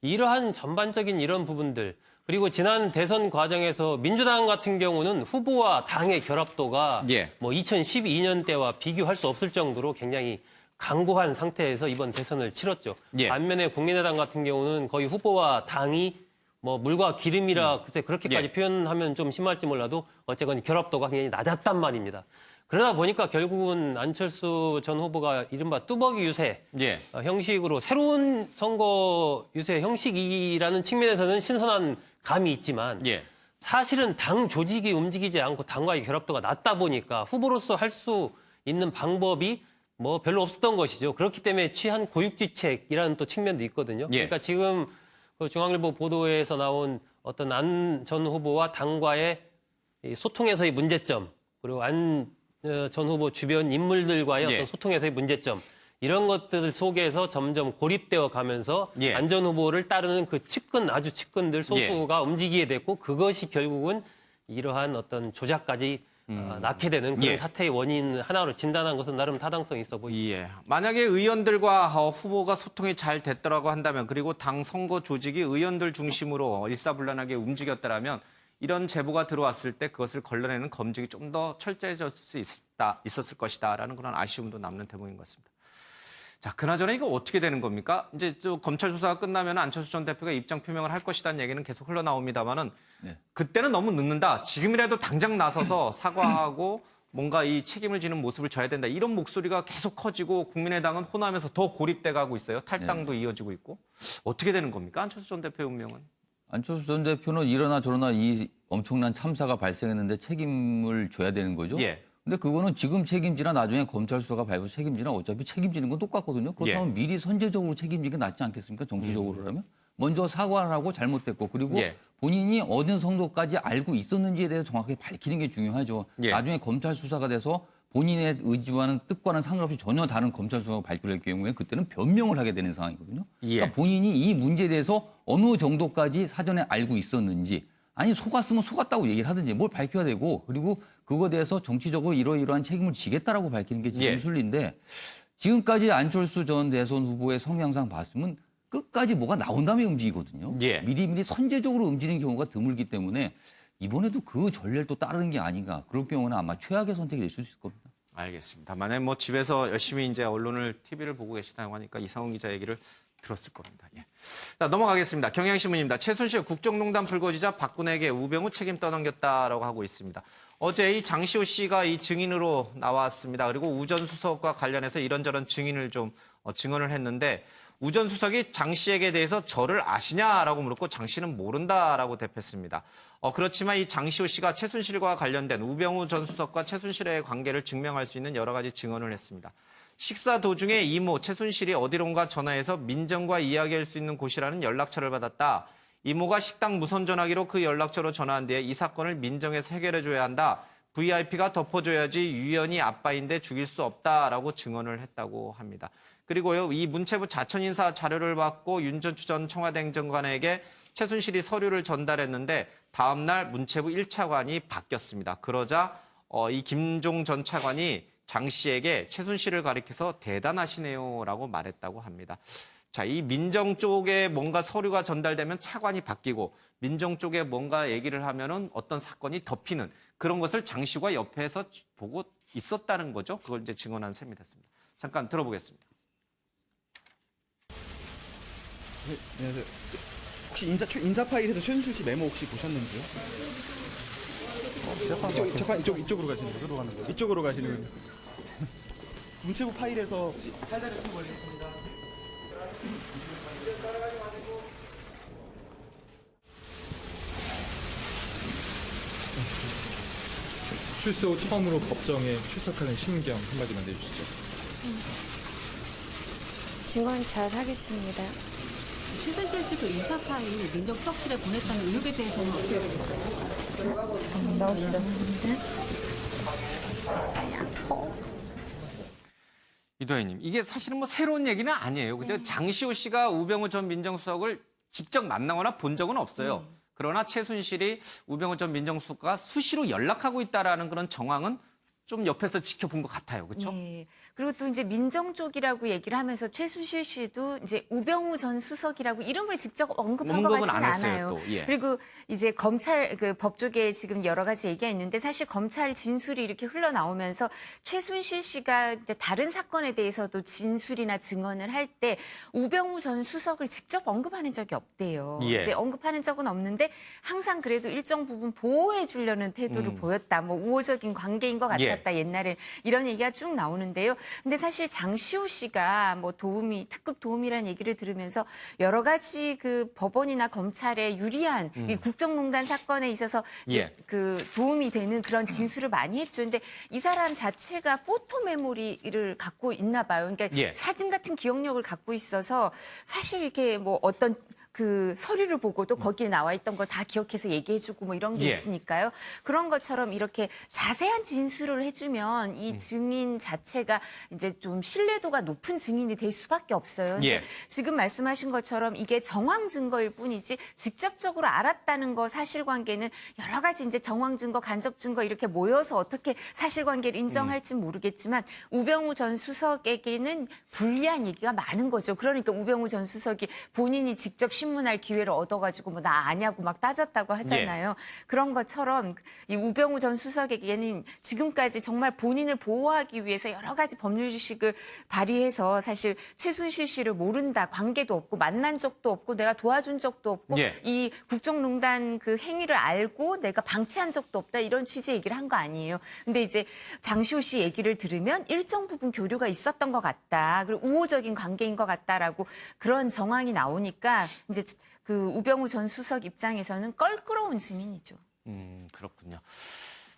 이러한 전반적인 이런 부분들 그리고 지난 대선 과정에서 민주당 같은 경우는 후보와 당의 결합도가 예. 뭐 2012년 때와 비교할 수 없을 정도로 굉장히 강고한 상태에서 이번 대선을 치렀죠. 예. 반면에 국민의당 같은 경우는 거의 후보와 당이 뭐 물과 기름이라 글쎄 그렇게까지 예. 표현하면 좀 심할지 몰라도 어쨌건 결합도가 굉장히 낮았단 말입니다. 그러다 보니까 결국은 안철수 전 후보가 이른바 뚜벅이 유세 예. 형식으로 새로운 선거 유세 형식이라는 측면에서는 신선한 감이 있지만 예. 사실은 당 조직이 움직이지 않고 당과의 결합도가 낮다 보니까 후보로서 할 수 있는 방법이 뭐 별로 없었던 것이죠. 그렇기 때문에 취한 고육지책이라는 또 측면도 있거든요. 예. 그러니까 지금 그 중앙일보 보도에서 나온 어떤 안 전 후보와 당과의 이 소통에서의 문제점 그리고 안 전 후보 주변 인물들과의 예. 어떤 소통에서의 문제점 이런 것들 속에서 점점 고립되어 가면서 예. 안 전 후보를 따르는 그 측근 아주 측근들 소수가 움직이게 됐고 그것이 결국은 이러한 어떤 조작까지 낳게 되는 그런 예. 사태의 원인 하나로 진단한 것은 나름 타당성이 있어 보입니다. 예. 만약에 의원들과 후보가 소통이 잘 됐더라고 한다면 그리고 당 선거 조직이 의원들 중심으로 일사불란하게 움직였더라면 이런 제보가 들어왔을 때 그것을 걸러내는 검증이 좀 더 철저해질 수 있었을 것이다라는 그런 아쉬움도 남는 대목인 것 같습니다. 자, 그나저나 이거 어떻게 되는 겁니까? 이제 또 검찰 조사가 끝나면 안철수 전 대표가 입장 표명을 할 것이라는 얘기는 계속 흘러나옵니다만은 네. 그때는 너무 늦는다. 지금이라도 당장 나서서 사과하고 뭔가 이 책임을 지는 모습을 져야 된다. 이런 목소리가 계속 커지고 국민의당은 호남에서 더 고립돼 가고 있어요. 탈당도 이어지고 있고. 어떻게 되는 겁니까? 안철수 전 대표의 운명은. 안철수 전 대표는 이러나 저러나 이 엄청난 참사가 발생했는데 책임을 져야 되는 거죠. 예. 근데 그거는 지금 책임지나 나중에 검찰 수사가 발부 책임지나 어차피 책임지는 건 똑같거든요. 그렇다면 미리 선제적으로 책임지는 게 낫지 않겠습니까? 정치적으로라면. 먼저 사과를 하고 잘못됐고 그리고 예. 본인이 어느 정도까지 알고 있었는지에 대해서 정확하게 밝히는 게 중요하죠. 예. 나중에 검찰 수사가 돼서 본인의 의지와는 뜻과는 상관없이 전혀 다른 검찰 수사가 발표될 경우에 그때는 변명을 하게 되는 상황이거든요. 예. 그러니까 본인이 이 문제에 대해서 어느 정도까지 사전에 알고 있었는지 아니 속았으면 속았다고 얘기를 하든지 뭘 밝혀야 되고 그리고 그거에 대해서 정치적으로 이러이러한 책임을 지겠다라고 밝히는 게 지금 예. 순리인데 지금까지 안철수 전 대선 후보의 성향상 봤으면 끝까지 뭐가 나온 다음에 움직이거든요. 예. 미리미리 선제적으로 움직이는 경우가 드물기 때문에 이번에도 그 전례를 또 따르는 게 아닌가. 그럴 경우는 아마 최악의 선택이 될 수 있을 겁니다. 알겠습니다. 만약에 뭐 집에서 열심히 이제 언론을 TV를 보고 계시다고 하니까 이상훈 기자 얘기를 들었을 겁니다. 예. 자, 넘어가겠습니다. 경향신문입니다. 최순실 국정농단 불거지자 박근혜에게 우병우 책임 떠넘겼다라고 하고 있습니다. 어제 이 장시호 씨가 이 증인으로 나왔습니다. 그리고 우 전 수석과 관련해서 이런저런 증인을 좀 증언을 했는데 우 전 수석이 장 씨에게 대해서 저를 아시냐라고 물었고 장 씨는 모른다라고 대표했습니다. 그렇지만 이 장시호 씨가 최순실과 관련된 우병우 전 수석과 최순실의 관계를 증명할 수 있는 여러 가지 증언을 했습니다. 식사 도중에 이모 최순실이 어디론가 전화해서 민정과 이야기할 수 있는 곳이라는 연락처를 받았다. 이모가 식당 무선 전화기로 그 연락처로 전화한 뒤에 이 사건을 민정에서 해결해줘야 한다. VIP가 덮어줘야지 유연히 아빠인데 죽일 수 없다라고 증언을 했다고 합니다. 그리고요, 이 문체부 자천인사 자료를 받고 윤전추 전 청와대 행정관에게 최순실이 서류를 전달했는데 다음 날 문체부 1차관이 바뀌었습니다. 그러자 이 김종 전 차관이 장 씨에게 최순실을 가리켜서 대단하시네요라고 말했다고 합니다. 자, 이 민정 쪽에 뭔가 서류가 전달되면 차관이 바뀌고 민정 쪽에 뭔가 얘기를 하면은 어떤 사건이 덮이는 그런 것을 장 씨가 옆에서 보고 있었다는 거죠. 그걸 이제 증언한 셈이 됐습니다. 잠깐 들어보겠습니다. 네, 안녕하세요. 혹시 인사 파일에서 최순실 씨 메모 혹시 보셨는지요? 이쪽으로 가시는 거예요? 이쪽으로 가시는 거예요? 문체부 파일에서 달달이 좀 걸리겠습니다. 출소 처음으로 법정에 출석하는 심경 한마디만 내주시죠. 증언 잘 하겠습니다. 최순실 씨 그 인사 파일 민정수석실에 보냈다는 의혹에 대해서는 어떻게 보세요? 나오시죠. 이도현님, 이게 사실은 뭐 새로운 얘기는 아니에요. 그죠? 장시호 씨가 우병우 전 민정수석을 직접 만나거나 본 적은 없어요. 그러나 최순실이 우병우 전 민정수석과 수시로 연락하고 있다라는 그런 정황은 좀 옆에서 지켜본 것 같아요. 그렇죠? 네. 그리고 또 이제 민정 쪽이라고 얘기를 하면서 최순실 씨도 이제 우병우 전 수석이라고 이름을 직접 언급한 것 같지는 않아요. 또. 예. 그리고 이제 검찰 그 법 쪽에 지금 여러 가지 얘기가 있는데 사실 검찰 진술이 이렇게 흘러나오면서 최순실 씨가 다른 사건에 대해서도 진술이나 증언을 할 때 우병우 전 수석을 직접 언급하는 적이 없대요. 예. 이제 언급하는 적은 없는데 항상 그래도 일정 부분 보호해 주려는 태도를 보였다. 뭐 우호적인 관계인 것 같았다. 옛날에 이런 얘기가 쭉 나오는데요. 근데 사실 장시호 씨가 뭐 특급 도움이라는 얘기를 들으면서 여러 가지 그 법원이나 검찰에 유리한 이 국정농단 사건에 있어서 그 도움이 되는 그런 진술을 많이 했죠. 근데 이 사람 자체가 포토 메모리를 갖고 있나 봐요. 그러니까 사진 같은 기억력을 갖고 있어서 사실 이렇게 뭐 어떤 그 서류를 보고도 거기에 나와 있던 걸 다 기억해서 얘기해주고 뭐 이런 게 있으니까요. 그런 것처럼 이렇게 자세한 진술을 해주면 이 증인 자체가 이제 좀 신뢰도가 높은 증인이 될 수밖에 없어요. 근데 지금 말씀하신 것처럼 이게 정황 증거일 뿐이지 직접적으로 알았다는 거 사실관계는 여러 가지 이제 정황 증거, 간접 증거 이렇게 모여서 어떻게 사실관계를 인정할지는 모르겠지만 우병우 전 수석에게는 불리한 얘기가 많은 거죠. 그러니까 우병우 전 수석이 본인이 직접 신문할 기회를 얻어가지고 뭐 나 아냐고 막 따졌다고 하잖아요. 그런 것처럼 이 우병우 전 수석에게는 지금까지 정말 본인을 보호하기 위해서 여러 가지 법률 지식을 발휘해서 사실 최순실 씨를 모른다, 관계도 없고 만난 적도 없고 내가 도와준 적도 없고 이 국정농단 그 행위를 알고 내가 방치한 적도 없다 이런 취지의 얘기를 한 거 아니에요. 근데 이제 장시호 씨 얘기를 들으면 일정 부분 교류가 있었던 것 같다. 그리고 우호적인 관계인 것 같다라고 그런 정황이 나오니까 이제 그 우병우 전 수석 입장에서는 껄끄러운 증인이죠. 그렇군요.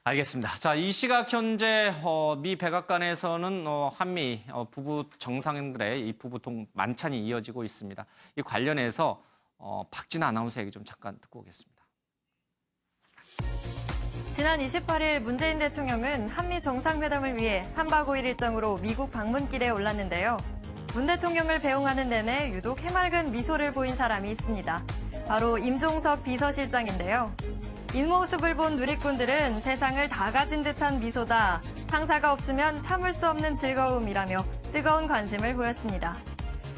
알겠습니다. 자, 이 시각 현재 미 백악관에서는 한미 부부 정상들의 이 부부 만찬이 이어지고 있습니다. 이 관련해서 박진아 아나운서 얘기 좀 잠깐 듣고 오겠습니다. 지난 28일 문재인 대통령은 한미 정상회담을 위해 3박 5일 일정으로 미국 방문길에 올랐는데요. 문 대통령을 배웅하는 내내 유독 해맑은 미소를 보인 사람이 있습니다. 바로 임종석 비서실장인데요. 이 모습을 본 누리꾼들은 세상을 다 가진 듯한 미소다, 상사가 없으면 참을 수 없는 즐거움이라며 뜨거운 관심을 보였습니다.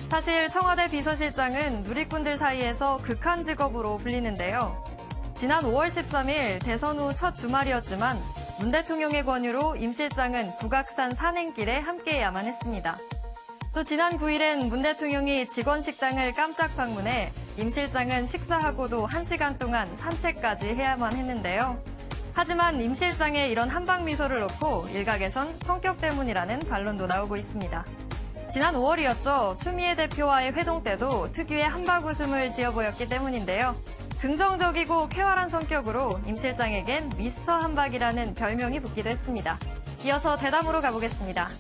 사실 청와대 비서실장은 누리꾼들 사이에서 극한 직업으로 불리는데요. 지난 5월 13일 대선 후 첫 주말이었지만 문 대통령의 권유로 임 실장은 북악산 산행길에 함께해야만 했습니다. 또 지난 9일엔 문 대통령이 직원 식당을 깜짝 방문해 임 실장은 식사하고도 1시간 동안 산책까지 해야만 했는데요. 하지만 임 실장의 이런 한방 미소를 놓고 일각에선 성격 때문이라는 반론도 나오고 있습니다. 지난 5월이었죠. 추미애 대표와의 회동 때도 특유의 한박 웃음을 지어 보였기 때문인데요. 긍정적이고 쾌활한 성격으로 임 실장에겐 미스터 한박이라는 별명이 붙기도 했습니다. 이어서 대담으로 가보겠습니다.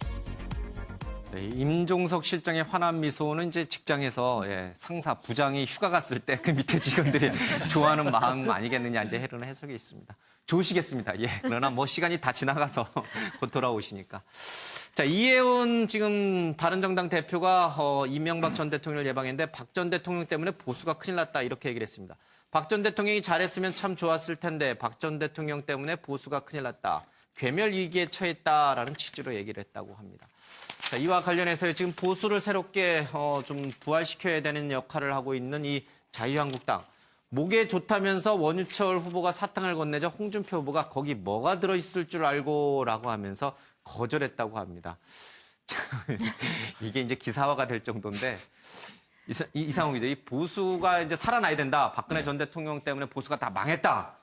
임종석 실장의 환한 미소는 이제 직장에서 상사, 부장이 휴가 갔을 때 그 밑에 직원들이 좋아하는 마음 아니겠느냐 이제 해르는 해석이 있습니다. 좋으시겠습니다. 그러나 뭐 시간이 다 지나가서 곧 돌아오시니까. 자, 이해운 지금 바른정당 대표가 이명박 전 대통령을 예방했는데 박 전 대통령 때문에 보수가 큰일 났다 이렇게 얘기를 했습니다. 박 전 대통령이 잘했으면 참 좋았을 텐데 박 전 대통령 때문에 보수가 큰일 났다. 괴멸 위기에 처했다라는 취지로 얘기를 했다고 합니다. 자, 이와 관련해서 지금 보수를 새롭게 좀 부활시켜야 되는 역할을 하고 있는 이 자유한국당. 목에 좋다면서 원유철 후보가 사탕을 건네자 홍준표 후보가 거기 뭐가 들어있을 줄 알고라고 하면서 거절했다고 합니다. 이게 이제 기사화가 될 정도인데 이상욱이죠. 이 보수가 이제 살아나야 된다. 박근혜 전 대통령 때문에 보수가 다 망했다.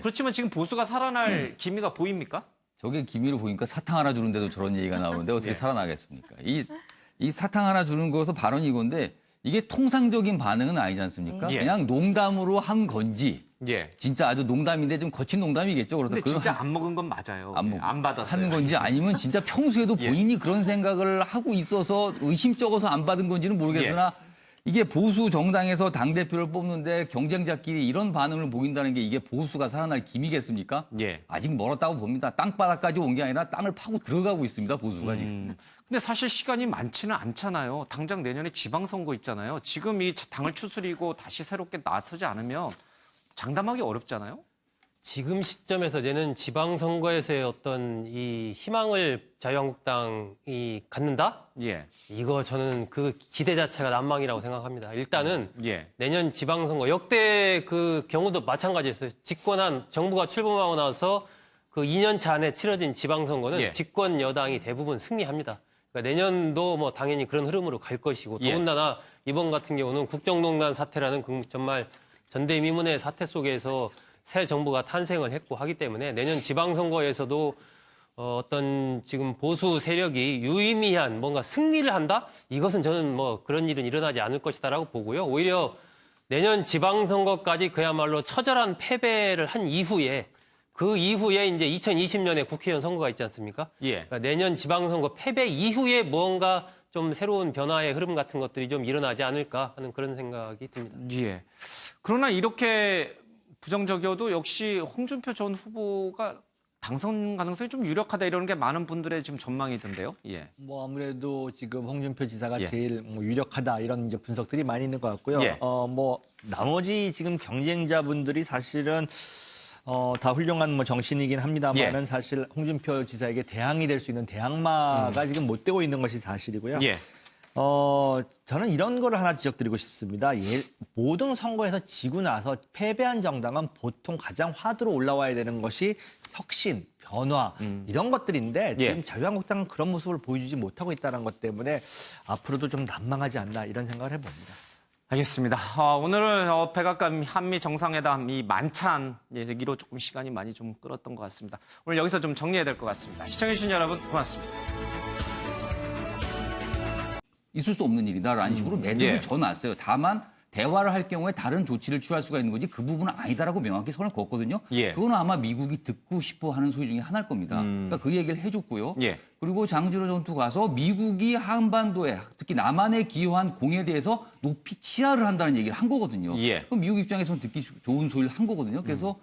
그렇지만 지금 보수가 살아날 기미가 보입니까? 저게 기미로 보니까 사탕 하나 주는데도 저런 얘기가 나오는데 어떻게 살아나겠습니까? 이 사탕 하나 주는 거에서 발언이 이건데 이게 통상적인 반응은 아니지 않습니까? 그냥 농담으로 한 건지 진짜 아주 농담인데 좀 거친 농담이겠죠. 근데 진짜 안 먹은 건 맞아요. 안 받았어요. 하는 건지 아니면 진짜 평소에도 본인이 그런 생각을 하고 있어서 의심쩍어서 안 받은 건지는 모르겠으나 이게 보수 정당에서 당대표를 뽑는데 경쟁자끼리 이런 반응을 보인다는 게 이게 보수가 살아날 기미겠습니까? 아직 멀었다고 봅니다. 땅바닥까지 온 게 아니라 땅을 파고 들어가고 있습니다. 보수가 지금. 근데 사실 시간이 많지는 않잖아요. 당장 내년에 지방선거 있잖아요. 지금 이 당을 추스리고 다시 새롭게 나서지 않으면 장담하기 어렵잖아요. 지금 시점에서 내는 지방선거에서의 어떤 이 희망을 자유한국당이 갖는다? 이거 저는 그 기대 자체가 난망이라고 생각합니다. 일단은 내년 지방선거 역대 그 경우도 마찬가지였어요. 집권한 정부가 출범하고 나서 그 2년차 안에 치러진 지방선거는 집권 여당이 대부분 승리합니다. 그러니까 내년도 뭐 당연히 그런 흐름으로 갈 것이고 더군다나 이번 같은 경우는 국정농단 사태라는 정말 전대미문의 사태 속에서 새 정부가 탄생을 했고 하기 때문에 내년 지방선거에서도 어떤 지금 보수 세력이 유의미한 뭔가 승리를 한다? 이것은 저는 뭐 그런 일은 일어나지 않을 것이다라고 보고요. 오히려 내년 지방선거까지 그야말로 처절한 패배를 한 이후에 그 이후에 이제 2020년에 국회의원 선거가 있지 않습니까? 그러니까 내년 지방선거 패배 이후에 뭔가 좀 새로운 변화의 흐름 같은 것들이 좀 일어나지 않을까 하는 그런 생각이 듭니다. 그러나 이렇게 부정적이어도 역시 홍준표 전 후보가 당선 가능성이 좀 유력하다 이런 게 많은 분들의 지금 전망이던데요. 뭐 아무래도 지금 홍준표 지사가 제일 뭐 유력하다 이런 이제 분석들이 많이 있는 것 같고요. 뭐 나머지 지금 경쟁자분들이 사실은 다 훌륭한 뭐 정신이긴 합니다만은 사실 홍준표 지사에게 대항이 될 수 있는 대항마가 지금 못 되고 있는 것이 사실이고요. 저는 이런 거를 하나 지적드리고 싶습니다. 모든 선거에서 지고 나서 패배한 정당은 보통 가장 화두로 올라와야 되는 것이 혁신, 변화 이런 것들인데 지금 자유한국당은 그런 모습을 보여주지 못하고 있다는 것 때문에 앞으로도 좀 난망하지 않나 이런 생각을 해봅니다. 알겠습니다. 오늘은 백악관 한미 정상회담 이 만찬 얘기로 조금 시간이 많이 좀 끌었던 것 같습니다. 오늘 여기서 좀 정리해야 될 것 같습니다. 시청해주신 여러분 고맙습니다. 있을 수 없는 일이다라는 식으로 매듭을 져놨어요. 다만 대화를 할 경우에 다른 조치를 취할 수가 있는 거지 그 부분은 아니다라고 명확히 선을 그었거든요. 그건 아마 미국이 듣고 싶어 하는 소리 중에 하나일 겁니다. 그러니까 그 얘기를 해줬고요. 그리고 장지로 전투 가서 미국이 한반도에 특히 남한에 기여한 공에 대해서 높이 치하를 한다는 얘기를 한 거거든요. 그럼 미국 입장에서는 듣기 좋은 소리를 한 거거든요. 그래서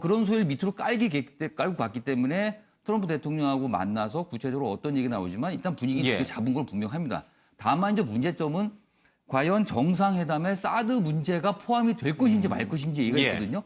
그런 소리를 밑으로 깔고 갔기 때문에 트럼프 대통령하고 만나서 구체적으로 어떤 얘기가 나오지만 일단 분위기 잡은 건 분명합니다. 다만 이제 문제점은 과연 정상회담에 사드 문제가 포함이 될 것인지 말 것인지 얘기가 있거든요.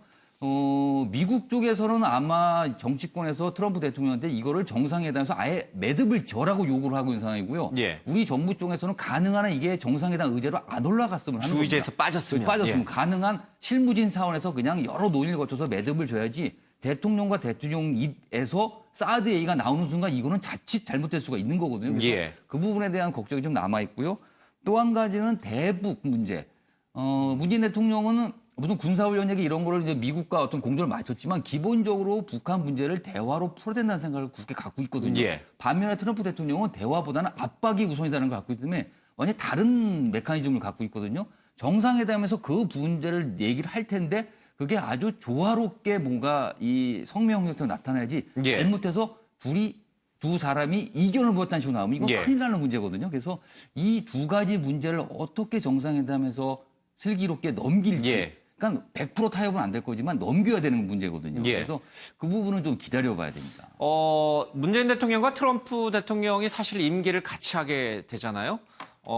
미국 쪽에서는 아마 정치권에서 트럼프 대통령한테 이거를 정상회담에서 아예 매듭을 저라고 요구를 하고 있는 상황이고요. 우리 정부 쪽에서는 가능한 한 이게 정상회담 의제로 안 올라갔으면 하는 겁니다. 주의제에서 빠졌으면. 가능한 실무진 차원에서 그냥 여러 논의를 거쳐서 매듭을 줘야지 대통령과 대통령 입에서 사드 얘기가 나오는 순간 이거는 자칫 잘못될 수가 있는 거거든요. 그래서 그 부분에 대한 걱정이 좀 남아있고요. 또 한 가지는 대북 문제. 문재인 대통령은 무슨 군사훈련 얘기 이런 거를 이제 미국과 어떤 공조를 맞췄지만 기본적으로 북한 문제를 대화로 풀어야 된다는 생각을 굳게 갖고 있거든요. 반면에 트럼프 대통령은 대화보다는 압박이 우선이라는 걸 갖고 있기 때문에 완전히 다른 메커니즘을 갖고 있거든요. 정상회담에서 그 문제를 얘기를 할 텐데 그게 아주 조화롭게 뭔가 이 성명 형태로 나타나야지 잘못해서 둘이 두 사람이 이견을 보였다는 식으로 나오면 이건 예. 큰일 나는 문제거든요. 그래서 이 두 가지 문제를 어떻게 정상회담에서 슬기롭게 넘길지. 예. 그러니까 100% 타협은 안 될 거지만 넘겨야 되는 문제거든요. 예. 그래서 그 부분은 좀 기다려봐야 됩니다. 문재인 대통령과 트럼프 대통령이 사실 임기를 같이 하게 되잖아요.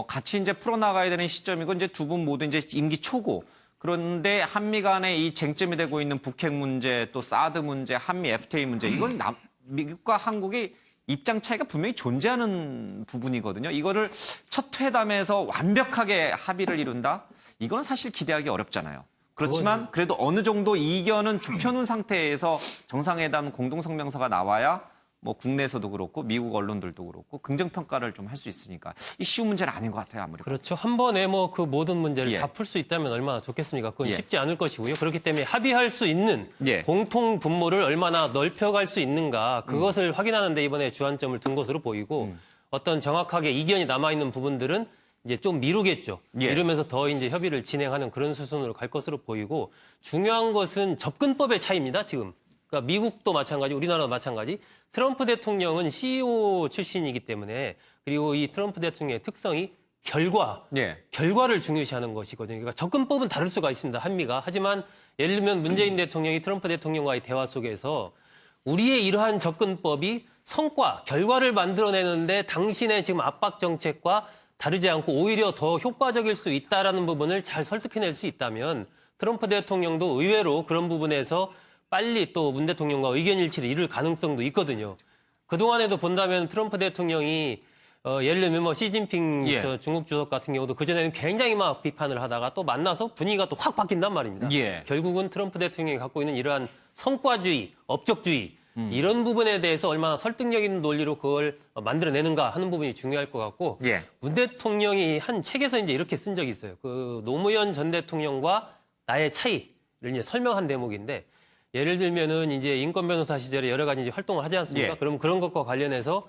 같이 이제 풀어나가야 되는 시점이고 이제 두 분 모두 이제 임기 초고. 그런데 한미 간의 이 쟁점이 되고 있는 북핵 문제, 또 사드 문제, 한미 FTA 문제, 이건 미국과 한국이 입장 차이가 분명히 존재하는 부분이거든요. 이거를 첫 회담에서 완벽하게 합의를 이룬다? 이건 사실 기대하기 어렵잖아요. 그렇지만 그래도 어느 정도 이견은 좁혀놓은 상태에서 정상회담 공동성명서가 나와야 뭐 국내에서도 그렇고 미국 언론들도 그렇고 긍정평가를 좀 할 수 있으니까 이 쉬운 문제는 아닌 것 같아요. 아무래도. 그렇죠. 한 번에 뭐 그 모든 문제를 예. 다 풀 수 있다면 얼마나 좋겠습니까? 그건 예. 쉽지 않을 것이고요. 그렇기 때문에 합의할 수 있는 예. 공통 분모를 얼마나 넓혀갈 수 있는가 그것을 확인하는 데 이번에 주안점을 둔 것으로 보이고 어떤 정확하게 이견이 남아있는 부분들은 이제 좀 미루겠죠. 예. 미루면서 더 이제 협의를 진행하는 그런 수순으로 갈 것으로 보이고 중요한 것은 접근법의 차이입니다. 지금. 그러니까 미국도 마찬가지, 우리나라도 마찬가지. 트럼프 대통령은 CEO 출신이기 때문에 그리고 이 트럼프 대통령의 특성이 결과를 중요시하는 것이거든요. 그러니까 접근법은 다를 수가 있습니다. 한미가. 하지만 예를 들면 문재인 대통령이 트럼프 대통령과의 대화 속에서 우리의 이러한 접근법이 성과, 결과를 만들어내는데 당신의 지금 압박 정책과 다르지 않고 오히려 더 효과적일 수 있다라는 부분을 잘 설득해낼 수 있다면 트럼프 대통령도 의외로 그런 부분에서 빨리 또 문 대통령과 의견 일치를 이룰 가능성도 있거든요. 그동안에도 본다면 트럼프 대통령이 예를 들면 뭐 시진핑 저 중국 주석 같은 경우도 그전에는 굉장히 막 비판을 하다가 또 만나서 분위기가 또 확 바뀐단 말입니다. 예. 결국은 트럼프 대통령이 갖고 있는 이러한 성과주의, 업적주의 이런 부분에 대해서 얼마나 설득력 있는 논리로 그걸 만들어내는가 하는 부분이 중요할 것 같고 예. 문 대통령이 한 책에서 이제 이렇게 쓴 적이 있어요. 그 노무현 전 대통령과 나의 차이를 이제 설명한 대목인데 예를 들면은 이제 인권 변호사 시절에 여러 가지 이제 활동을 하지 않습니까? 예. 그럼 그런 것과 관련해서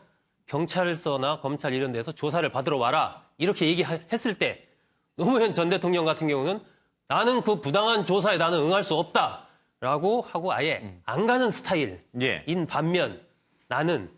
경찰서나 검찰 이런 데서 조사를 받으러 와라 이렇게 얘기했을 때 노무현 전 대통령 같은 경우는 나는 그 부당한 조사에 나는 응할 수 없다라고 하고 아예 안 가는 스타일인 반면 나는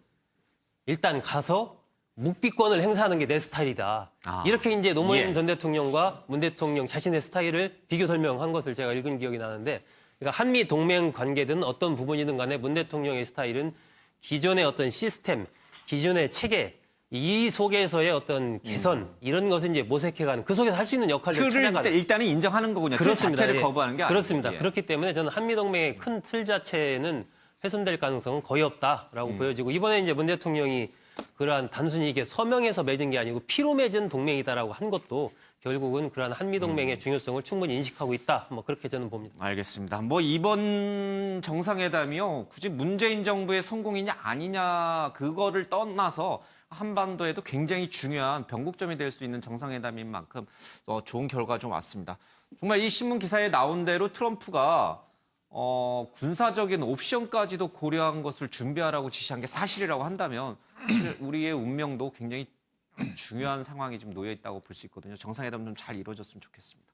일단 가서 묵비권을 행사하는 게 내 스타일이다. 이렇게 이제 노무현 전 대통령과 문 대통령 자신의 스타일을 비교 설명한 것을 제가 읽은 기억이 나는데 그러니까 한미 동맹 관계든 어떤 부분이든 간에 문 대통령의 스타일은 기존의 어떤 시스템, 기존의 체계, 이 속에서의 어떤 개선 이런 것을 이제 모색해가는 그 속에서 할 수 있는 역할을 찾아가는. 일단은 인정하는 거군요. 그렇습니다. 틀 자체를 거부하는 게 아니고. 그렇습니다. 그렇기 때문에 저는 한미 동맹의 큰 틀 자체는 훼손될 가능성은 거의 없다라고 보여지고 이번에 이제 문 대통령이 그러한 단순히 이게 서명에서 맺은 게 아니고 피로 맺은 동맹이다라고 한 것도 결국은 그러한 한미 동맹의 중요성을 충분히 인식하고 있다. 뭐 그렇게 저는 봅니다. 알겠습니다. 뭐 이번 정상회담이요. 굳이 문재인 정부의 성공이냐 아니냐 그거를 떠나서 한반도에도 굉장히 중요한 변곡점이 될 수 있는 정상회담인 만큼 좋은 결과가 좀 왔습니다. 정말 이 신문 기사에 나온 대로 트럼프가 군사적인 옵션까지도 고려한 것을 준비하라고 지시한 게 사실이라고 한다면 우리의 운명도 굉장히 중요한 상황이 지금 놓여 있다고 볼 수 있거든요. 정상회담 좀 잘 이루어졌으면 좋겠습니다.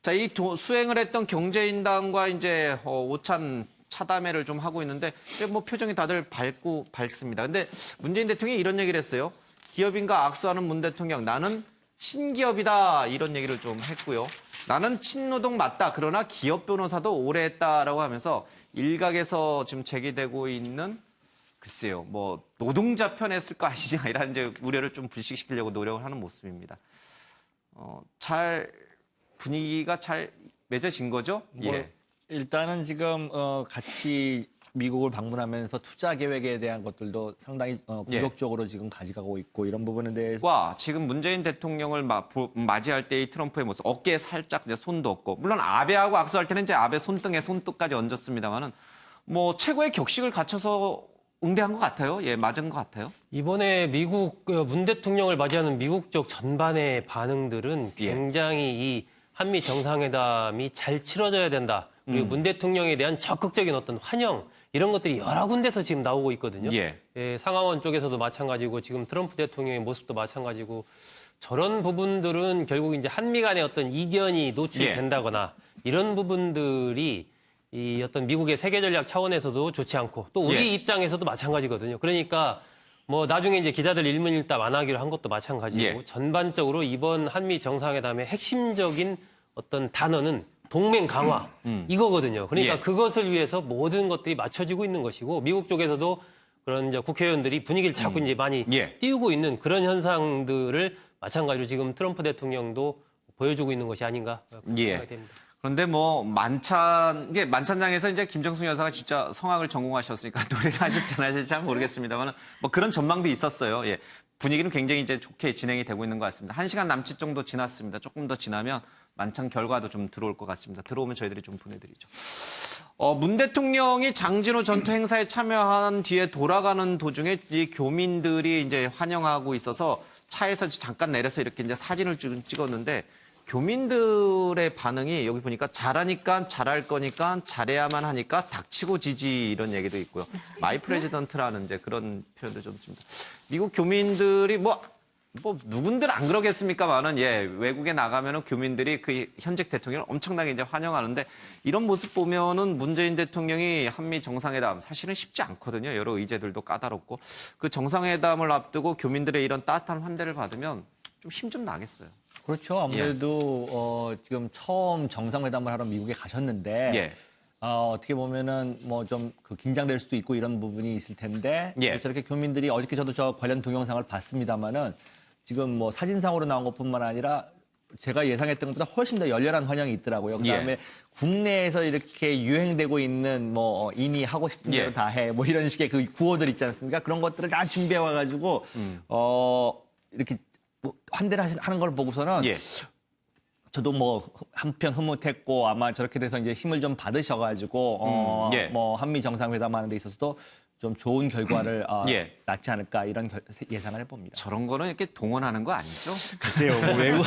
자, 이 수행을 했던 경제인단과 이제 오찬 차담회를 좀 하고 있는데 뭐 표정이 다들 밝습니다. 근데 문재인 대통령이 이런 얘기를 했어요. 기업인과 악수하는 문 대통령, 나는 친기업이다 이런 얘기를 좀 했고요. 나는 친노동 맞다. 그러나 기업 변호사도 오래 했다라고 하면서 일각에서 지금 제기되고 있는 글쎄요, 뭐 노동자 편에 쓸 거 아니냐 이런 이제 우려를 좀 불식시키려고 노력을 하는 모습입니다. 잘 분위기가 잘 맺어진 거죠? 일단은 지금 같이 미국을 방문하면서 투자 계획에 대한 것들도 상당히 공격적으로 지금 가져가고 있고 이런 부분에 대해서 지금 문재인 대통령을 맞이할 때의 트럼프의 모습 어깨에 살짝 이제 손도 얹고 물론 아베하고 악수할 때는 이제 아베 손등에 손등까지 얹었습니다만은 뭐 최고의 격식을 갖춰서 응대한 것 같아요. 맞은 것 같아요. 이번에 미국 문 대통령을 맞이하는 미국 쪽 전반의 반응들은 굉장히 이 한미 정상회담이 잘 치러져야 된다. 그리고 문 대통령에 대한 적극적인 어떤 환영 이런 것들이 여러 군데서 지금 나오고 있거든요. 상하원 쪽에서도 마찬가지고 지금 트럼프 대통령의 모습도 마찬가지고 저런 부분들은 결국 이제 한미 간의 어떤 이견이 노출된다거나 이런 부분들이 이 어떤 미국의 세계 전략 차원에서도 좋지 않고 또 우리 입장에서도 마찬가지거든요. 그러니까 뭐 나중에 이제 기자들 일문일답 안 하기로 한 것도 마찬가지고 예. 전반적으로 이번 한미 정상회담의 핵심적인 어떤 단어는 동맹 강화 이거거든요. 그러니까 예. 그것을 위해서 모든 것들이 맞춰지고 있는 것이고 미국 쪽에서도 그런 이제 국회의원들이 분위기를 자꾸 이제 많이 예. 띄우고 있는 그런 현상들을 마찬가지로 지금 트럼프 대통령도 보여주고 있는 것이 아닌가 예. 생각이 됩니다. 그런데 뭐 이게 만찬장에서 이제 김정숙 여사가 진짜 성악을 전공하셨으니까 노래를 하실지 잘 모르겠습니다만 뭐 그런 전망도 있었어요. 예. 분위기는 굉장히 이제 좋게 진행이 되고 있는 것 같습니다. 1시간 남짓 정도 지났습니다. 조금 더 지나면 만찬 결과도 좀 들어올 것 같습니다. 들어오면 저희들이 좀 보내드리죠. 문 대통령이 장진호 전투 행사에 참여한 뒤에 돌아가는 도중에 이 교민들이 이제 환영하고 있어서 차에서 잠깐 내려서 이렇게 이제 사진을 찍었는데 교민들의 반응이 여기 보니까 잘하니까 잘할 거니까 잘해야만 하니까 닥치고 지지 이런 얘기도 있고요. 마이 프레지던트라는 이제 그런 표현도 좀 씁니다. 미국 교민들이 뭐 누군들 안 그러겠습니까만은 예, 외국에 나가면은 교민들이 그 현직 대통령을 엄청나게 이제 환영하는데 이런 모습 보면은 문재인 대통령이 한미 정상회담 사실은 쉽지 않거든요. 여러 의제들도 까다롭고 그 정상회담을 앞두고 교민들의 이런 따뜻한 환대를 받으면 좀 힘 좀 나겠어요. 그렇죠. 아무래도 지금 처음 정상회담을 하러 미국에 가셨는데 예. 어떻게 보면은 뭐 좀 그 긴장될 수도 있고 이런 부분이 있을 텐데 예. 저렇게 교민들이 어저께 저도 저 관련 동영상을 봤습니다만은 지금 뭐 사진상으로 나온 것뿐만 아니라 제가 예상했던 것보다 훨씬 더 열렬한 환영이 있더라고요. 그다음에 예. 국내에서 이렇게 유행되고 있는 뭐 이미 하고 싶은 대로 예. 다 해 뭐 이런 식의 그 구호들 있지 않습니까? 그런 것들을 다 준비해 와가지고 이렇게 뭐 환대를 하는 걸 보고서는 예. 저도 뭐 한편 흐뭇했고 아마 저렇게 돼서 이제 힘을 좀 받으셔가지고 예. 뭐 한미 정상회담 하는 데 있어서도 좀 좋은 결과를 예. 낳지 않을까 이런 예상을 해봅니다. 저런 거는 이렇게 동원하는 거 아니죠? 글쎄요, 뭐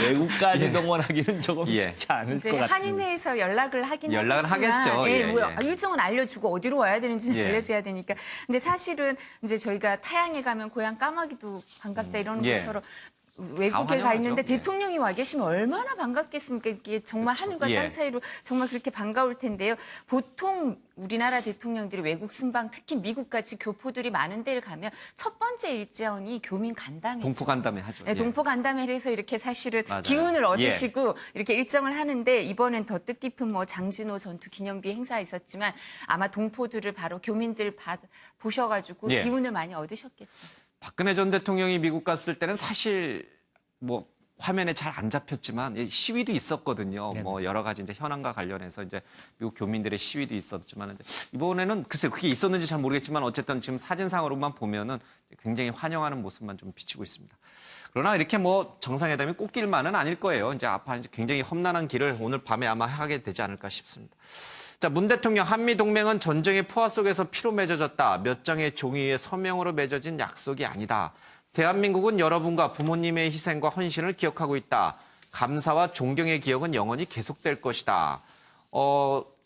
외국까지 동원하기는 조금 쉽지 않을 것 같아요. 한인회에서 연락을 하긴 연락을 하겠지만, 하겠죠. 예, 예, 뭐 예. 일정은 알려주고 어디로 와야 되는지는 예. 알려줘야 되니까. 근데 사실은 이제 저희가 타양에 가면 고향 까마귀도 반갑다 이러는 예. 것처럼 외국에 환영하죠. 가 있는데 예. 대통령이 와 계시면 얼마나 반갑겠습니까? 이게 정말 하늘과 예. 땅 차이로 정말 그렇게 반가울 텐데요. 보통 우리나라 대통령들이 외국 순방, 특히 미국같이 교포들이 많은 데를 가면 첫 번째 일정이 교민 간담회. 동포 간담회 하죠. 네, 예. 동포 간담회에서 이렇게 사실은 맞아요. 기운을 얻으시고 이렇게 일정을 하는데 이번엔 더 뜻깊은 뭐 장진호 전투 기념비 행사 있었지만 아마 동포들을 바로 교민들 보셔가지고 예. 기운을 많이 얻으셨겠죠. 박근혜 전 대통령이 미국 갔을 때는 사실 뭐 화면에 잘 안 잡혔지만 시위도 있었거든요. 네네. 뭐 여러 가지 이제 현안과 관련해서 이제 미국 교민들의 시위도 있었지만 이번에는 글쎄 그게 있었는지 잘 모르겠지만 어쨌든 지금 사진상으로만 보면은 굉장히 환영하는 모습만 좀 비치고 있습니다. 그러나 이렇게 뭐 정상회담이 꽃길만은 아닐 거예요. 이제 앞으로 이제 굉장히 험난한 길을 오늘 밤에 아마 하게 되지 않을까 싶습니다. 자, 문 대통령 한미 동맹은 전쟁의 포화 속에서 피로 맺어졌다. 몇 장의 종이 위에 서명으로 맺어진 약속이 아니다. 대한민국은 여러분과 부모님의 희생과 헌신을 기억하고 있다. 감사와 존경의 기억은 영원히 계속될 것이다.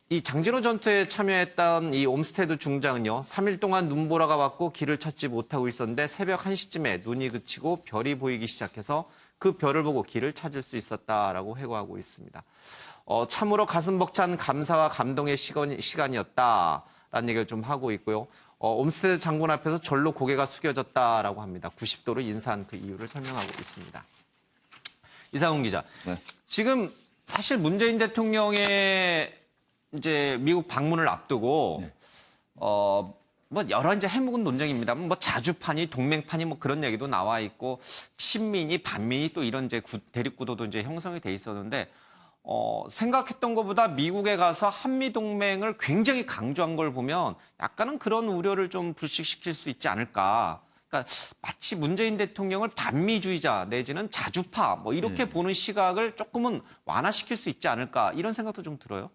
이 장진호 전투에 참여했던 이 옴스테드 중장은요, 3일 동안 눈보라가 왔고 길을 찾지 못하고 있었는데 새벽 1시쯤에 눈이 그치고 별이 보이기 시작해서 그 별을 보고 길을 찾을 수 있었다라고 회고하고 있습니다. 참으로 가슴 벅찬 감사와 감동의 시간이었다라는 얘기를 좀 하고 있고요. 옴스테드 장군 앞에서 절로 고개가 숙여졌다라고 합니다. 90도로 인사한 그 이유를 설명하고 있습니다. 이상훈 기자, 네. 지금 사실 문재인 대통령의 이제 미국 방문을 앞두고 네. 뭐 여러 이제 해묵은 논쟁입니다. 뭐 자주파니 동맹파니 뭐 그런 얘기도 나와 있고 친민이 반민이 또 이런 이제 대립구도도 이제 형성이 돼 있었는데 생각했던 것보다 미국에 가서 한미 동맹을 굉장히 강조한 걸 보면 약간은 그런 우려를 좀 불식시킬 수 있지 않을까. 그러니까 마치 문재인 대통령을 반미주의자 내지는 자주파 뭐 이렇게 보는 시각을 조금은 완화시킬 수 있지 않을까 이런 생각도 좀 들어요.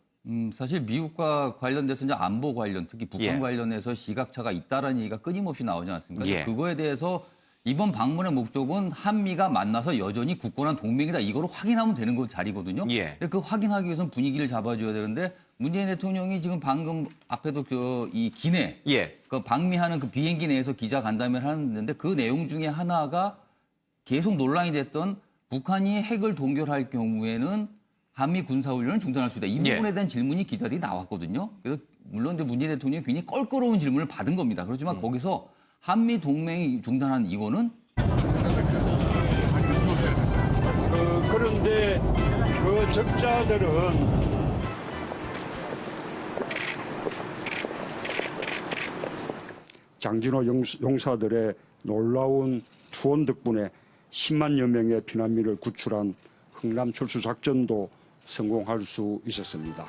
사실 미국과 관련돼서 이제 안보 관련, 특히 북한 예. 관련해서 시각차가 있다라는 얘기가 끊임없이 나오지 않습니까? 예. 그거에 대해서 이번 방문의 목적은 한미가 만나서 여전히 굳건한 동맹이다. 이거를 확인하면 되는 그 자리거든요. 예. 근데 그 확인하기 위해서는 분위기를 잡아줘야 되는데 문재인 대통령이 지금 방금 앞에도 이 기내, 예. 그 방미하는 그 비행기 내에서 기자 간담회를 하는데 그 내용 중에 하나가 계속 논란이 됐던 북한이 핵을 동결할 경우에는 한미 군사훈련을 중단할 수 있다. 이 부분에 대한 질문이 기자들이 나왔거든요. 그래서 물론 이제 문재인 대통령이 굉장히 껄끄러운 질문을 받은 겁니다. 그렇지만 거기서 한미 동맹이 중단한 이거는 그런데 그 적자들은 장진호 용사들의 놀라운 투혼 덕분에 10만여 명의 피난민을 구출한 흥남 철수 작전도 성공할 수 있었습니다.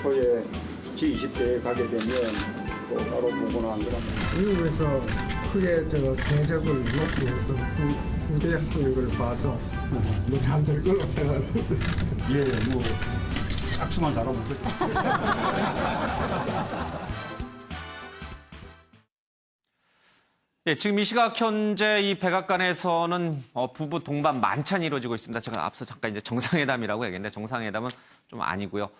초에 G20대에 가게 되면 또 따로 보거나 한 거랍니다. 미국에서 크게 경제력을 높이 해서 부대 학력을 봐서 뭐 잠들 걸로 생각합니다. 예, 뭐 짝수만 달아보고. 예, 지금 이 시각 현재 이 백악관에서는 부부 동반 만찬이 이루어지고 있습니다. 제가 앞서 잠깐 이제 정상회담이라고 얘기했는데 정상회담은 좀 아니고요.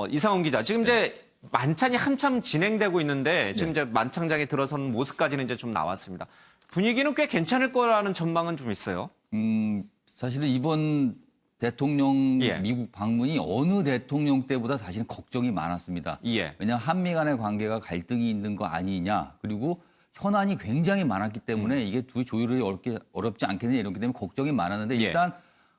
이상훈 기자, 지금 이제 만찬이 한참 진행되고 있는데 지금 이제 만찬장에 들어서는 모습까지는 이제 좀 나왔습니다. 분위기는 꽤 괜찮을 거라는 전망은 좀 있어요. 사실은 이번 대통령 미국 방문이 어느 대통령 때보다 사실은 걱정이 많았습니다. 왜냐하면 한미 간의 관계가 갈등이 있는 거 아니냐. 그리고 현안이 굉장히 많았기 때문에 이게 두 조율이 어렵지 않겠느냐 이렇기 때문에 걱정이 많았는데 일단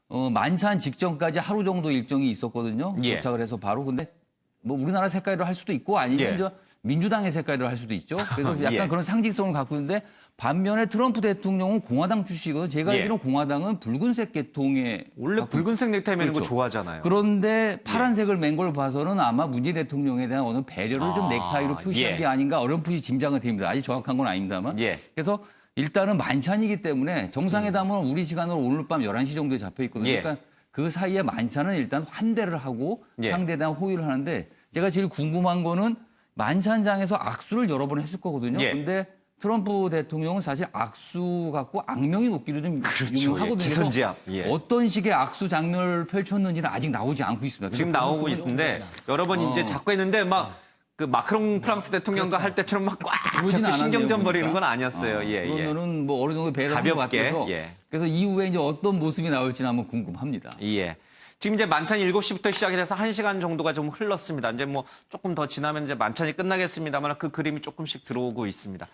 만찬 직전까지 하루 정도 일정이 있었거든요. 도착을 해서 바로. 근데 뭐 우리나라 색깔로 할 수도 있고 아니면 이제 민주당의 색깔로 할 수도 있죠. 그래서 약간 그런 상징성을 갖고 있는데 반면에 트럼프 대통령은 공화당 출신이거든요. 제가 알기로는 공화당은 붉은색 계통의 원래 붉은색 넥타이 매는 거 좋아하잖아요. 그런데 파란색을 맨 걸 봐서는 아마 문재인 대통령에 대한 어느 배려를 좀 넥타이로 표시한 게 아닌가 어렴풋이 짐작은 됩니다. 아직 정확한 건 아닙니다만. 그래서 일단은 만찬이기 때문에 정상회담은 우리 시간으로 오늘 밤 11시 정도에 잡혀 있거든요. 그러니까 그 사이에 만찬은 일단 환대를 하고 상대에 대한 호의를 하는데 제가 제일 궁금한 거는 만찬장에서 악수를 여러 번 했을 거거든요. 근데 트럼프 대통령은 사실 악수 갖고 악명이 높기로 좀 유명하거든요. 기선제압. 어떤 식의 악수 장면을 펼쳤는지는 아직 나오지 않고 있습니다. 지금 나오고 있는데 여러 번 이제 자꾸 했는데 막 그 마크롱 프랑스 대통령과 할 때처럼 막 꽉 잡고 신경전 벌이는 건 아니었어요. 그러면은 뭐 어느 정도 배려한 것 같아서 그래서 이후에 이제 어떤 모습이 나올지는 한번 궁금합니다. 지금 이제 만찬이 7시부터 시작이 돼서 1시간 정도가 좀 흘렀습니다. 이제 뭐 조금 더 지나면 이제 만찬이 끝나겠습니다만 그 그림이 조금씩 들어오고 있습니다.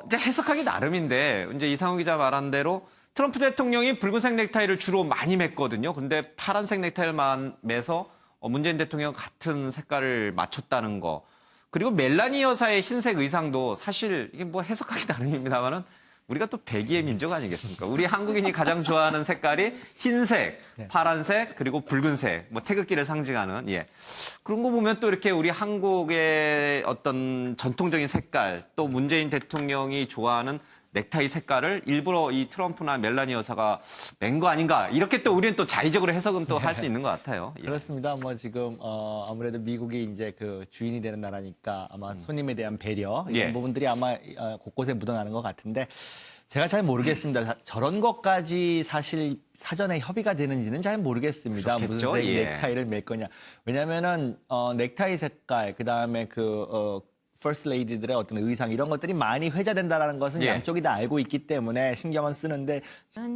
이제 해석하기 나름인데 이제 이상훈 기자 말한 대로 트럼프 대통령이 붉은색 넥타이를 주로 많이 맸거든요. 근데 파란색 넥타이를 매서 문재인 대통령 같은 색깔을 맞췄다는 거. 그리고 멜라니 여사의 흰색 의상도 사실 이게 뭐 해석하기 나름입니다만은 우리가 또 백의의 민족 아니겠습니까? 우리 한국인이 가장 좋아하는 색깔이 흰색, 파란색, 그리고 붉은색, 뭐 태극기를 상징하는, 그런 거 보면 또 이렇게 우리 한국의 어떤 전통적인 색깔, 또 문재인 대통령이 좋아하는 넥타이 색깔을 일부러 이 트럼프나 멜라니 여사가 맨 거 아닌가, 이렇게 또 우리는 또 자의적으로 해석은 또 할 수 있는 것 같아요. 그렇습니다. 뭐 지금 아무래도 미국이 이제 그 주인이 되는 나라니까 아마 손님에 대한 배려 이런 부분들이 아마 곳곳에 묻어나는 것 같은데 제가 잘 모르겠습니다. 저런 것까지 사실 사전에 협의가 되는지는 잘 모르겠습니다. 그렇겠죠? 무슨 색 넥타이를 맬 거냐. 왜냐면은 넥타이 색깔 그다음에 퍼스트 레이디들의 어떤 의상 이런 것들이 많이 회자된다는 것은 양쪽이 다 알고 있기 때문에 신경은 쓰는데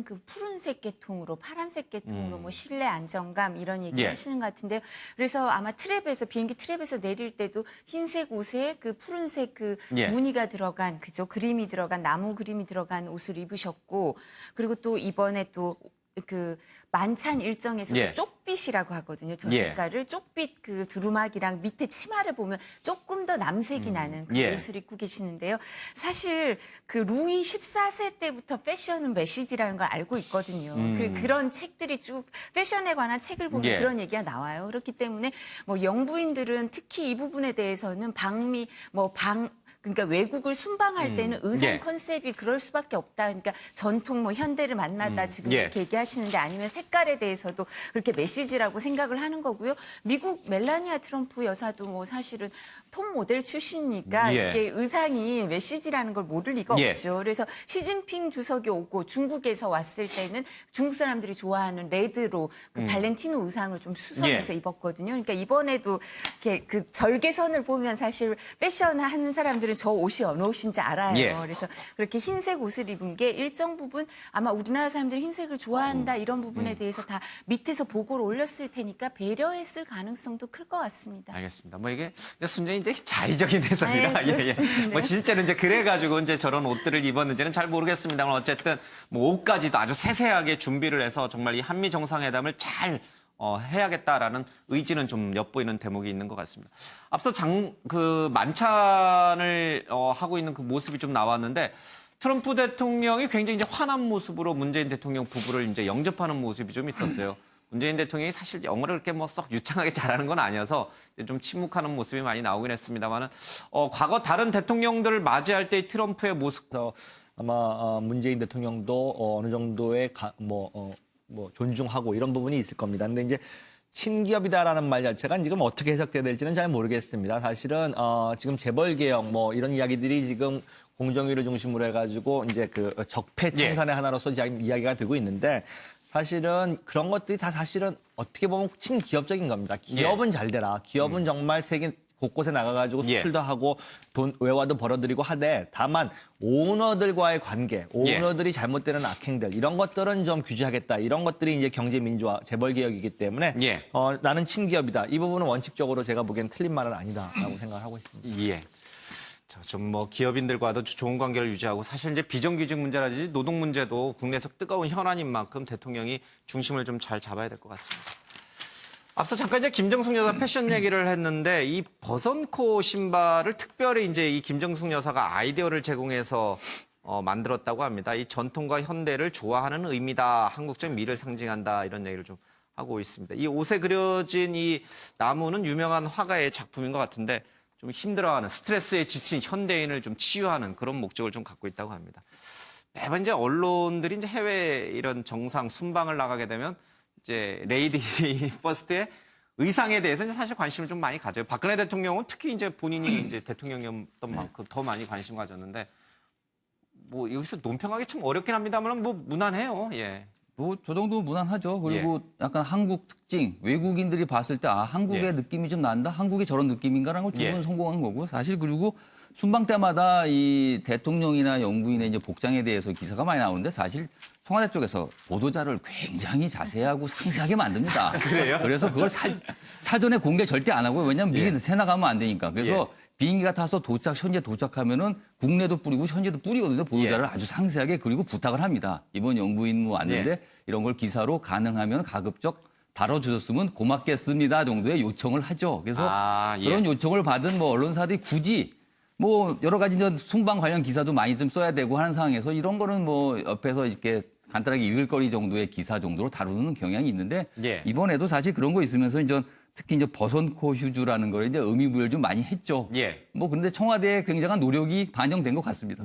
그 푸른색 계통으로 파란색 계통으로 뭐 신뢰 안정감 이런 얘기 하시는 것 같은데요. 그래서 아마 비행기 트랩에서 내릴 때도 흰색 옷에 그 푸른색 무늬가 들어간 그림이 들어간 나무 그림이 들어간 옷을 입으셨고 그리고 또 이번에 또 그 만찬 일정에서 쪽빛이라고 하거든요. 저 색깔을 쪽빛 그 두루마기랑 밑에 치마를 보면 조금 더 남색이 나는 그 옷을 입고 계시는데요. 사실 그 루이 14세 때부터 패션은 메시지라는 걸 알고 있거든요. 그런 책들이 쭉 패션에 관한 책을 보면 그런 얘기가 나와요. 그렇기 때문에 뭐 영부인들은 특히 이 부분에 대해서는 그러니까 외국을 순방할 때는 의상 컨셉이 그럴 수밖에 없다. 그러니까 전통 뭐 현대를 만나다 지금 이렇게 얘기하시는데 아니면 색깔에 대해서도 그렇게 메시지라고 생각을 하는 거고요. 미국 멜라니아 트럼프 여사도 뭐 사실은 톱 모델 출신이니까 이게 의상이 메시지라는 걸 모를 리가 없죠. 그래서 시진핑 주석이 오고 중국에서 왔을 때는 중국 사람들이 좋아하는 레드로 그 발렌티노 의상을 좀 수선해서 입었거든요. 그러니까 이번에도 이렇게 그 절개선을 보면 사실 패션 하는 사람들은 사람들은 저 옷이 어느 옷인지 알아요. 예. 그래서 그렇게 흰색 옷을 입은 게 일정 부분 아마 우리나라 사람들이 흰색을 좋아한다 이런 부분에 대해서 다 밑에서 보고를 올렸을 테니까 배려했을 가능성도 클 것 같습니다. 알겠습니다. 뭐 이게 순전히 이제 자의적인 해석이라 네, 예. 그렇습니다. 뭐 실제로 이제 그래가지고 이제 저런 옷들을 입었는지는 잘 모르겠습니다만 어쨌든 뭐 옷까지도 아주 세세하게 준비를 해서 정말 이 한미 정상회담을 잘 해야겠다라는 의지는 좀 엿보이는 대목이 있는 것 같습니다. 앞서 만찬을 하고 있는 그 모습이 좀 나왔는데 트럼프 대통령이 굉장히 이제 환한 모습으로 문재인 대통령 부부를 이제 영접하는 모습이 좀 있었어요. 문재인 대통령이 사실 영어를 그렇게 뭐 썩 유창하게 잘하는 건 아니어서 좀 침묵하는 모습이 많이 나오긴 했습니다만은 과거 다른 대통령들을 맞이할 때 트럼프의 모습 아마 문재인 대통령도 어느 정도의 존중하고 이런 부분이 있을 겁니다. 근데 이제 친기업이다라는 말 자체가 지금 어떻게 해석돼야 될지는 잘 모르겠습니다. 사실은 지금 재벌개혁 이런 이야기들이 지금 공정위를 중심으로 해가지고 이제 그 적폐 청산의 하나로서 이야기가 되고 있는데 사실은 그런 것들이 다 사실은 어떻게 보면 친기업적인 겁니다. 기업은 잘 되라. 기업은 정말 세계 곳곳에 나가가지고 수출도 하고 돈 외화도 벌어들이고 하되 다만 오너들과의 관계, 오너들이 잘못되는 악행들 이런 것들은 좀 규제하겠다. 이런 것들이 이제 경제 민주화, 재벌 개혁이기 때문에 나는 친기업이다. 이 부분은 원칙적으로 제가 보기엔 틀린 말은 아니다라고 생각을 하고 있습니다. 예. 좀 뭐 기업인들과도 좋은 관계를 유지하고 사실 이제 비정규직 문제라든지 노동 문제도 국내에서 뜨거운 현안인 만큼 대통령이 중심을 좀 잘 잡아야 될 것 같습니다. 앞서 잠깐 이제 김정숙 여사 패션 얘기를 했는데 이 버선코 신발을 특별히 이제 이 김정숙 여사가 아이디어를 제공해서 만들었다고 합니다. 이 전통과 현대를 좋아하는 의미다. 한국적 미를 상징한다. 이런 얘기를 좀 하고 있습니다. 이 옷에 그려진 이 나무는 유명한 화가의 작품인 것 같은데 좀 힘들어하는 스트레스에 지친 현대인을 좀 치유하는 그런 목적을 좀 갖고 있다고 합니다. 매번 이제 언론들이 이제 해외 이런 정상 순방을 나가게 되면 이제 레이디 퍼스트의 의상에 대해서 사실 관심을 좀 많이 가져요. 박근혜 대통령은 특히 이제 본인이 이제 대통령이었던 만큼 더 많이 관심 가졌는데 뭐 여기서 논평하기 참 어렵긴 합니다만 뭐 무난해요. 예. 뭐 저 정도 무난하죠. 그리고 약간 한국 특징, 외국인들이 봤을 때 한국의 느낌이 좀 난다. 한국이 저런 느낌인가라는 걸 기본 성공한 거고 사실 그리고 순방 때마다 이 대통령이나 영부인의 이제 복장에 대해서 기사가 많이 나오는데 사실 청와대 쪽에서 보도자를 굉장히 자세하고 상세하게 만듭니다. 그래요? 그래서 그걸 사전에 공개 절대 안 하고요. 왜냐하면 미리 새 나가면 안 되니까. 그래서 비행기가 타서 현재 도착하면은 국내도 뿌리고 현재도 뿌리거든요. 보도자를 아주 상세하게 그리고 부탁을 합니다. 이번 영부인 왔는데 이런 걸 기사로 가능하면 가급적 다뤄주셨으면 고맙겠습니다 정도의 요청을 하죠. 그래서 그런 요청을 받은 언론사들이 굳이 여러 가지 순방 관련 기사도 많이 좀 써야 되고 하는 상황에서 이런 거는 옆에서 이렇게 간단하게 읽을 거리 정도의 기사 정도로 다루는 경향이 있는데 이번에도 사실 그런 거 있으면서 특히 버선코 휴즈라는 걸 의미부여를 좀 많이 했죠. 그런데 청와대의 굉장한 노력이 반영된 것 같습니다.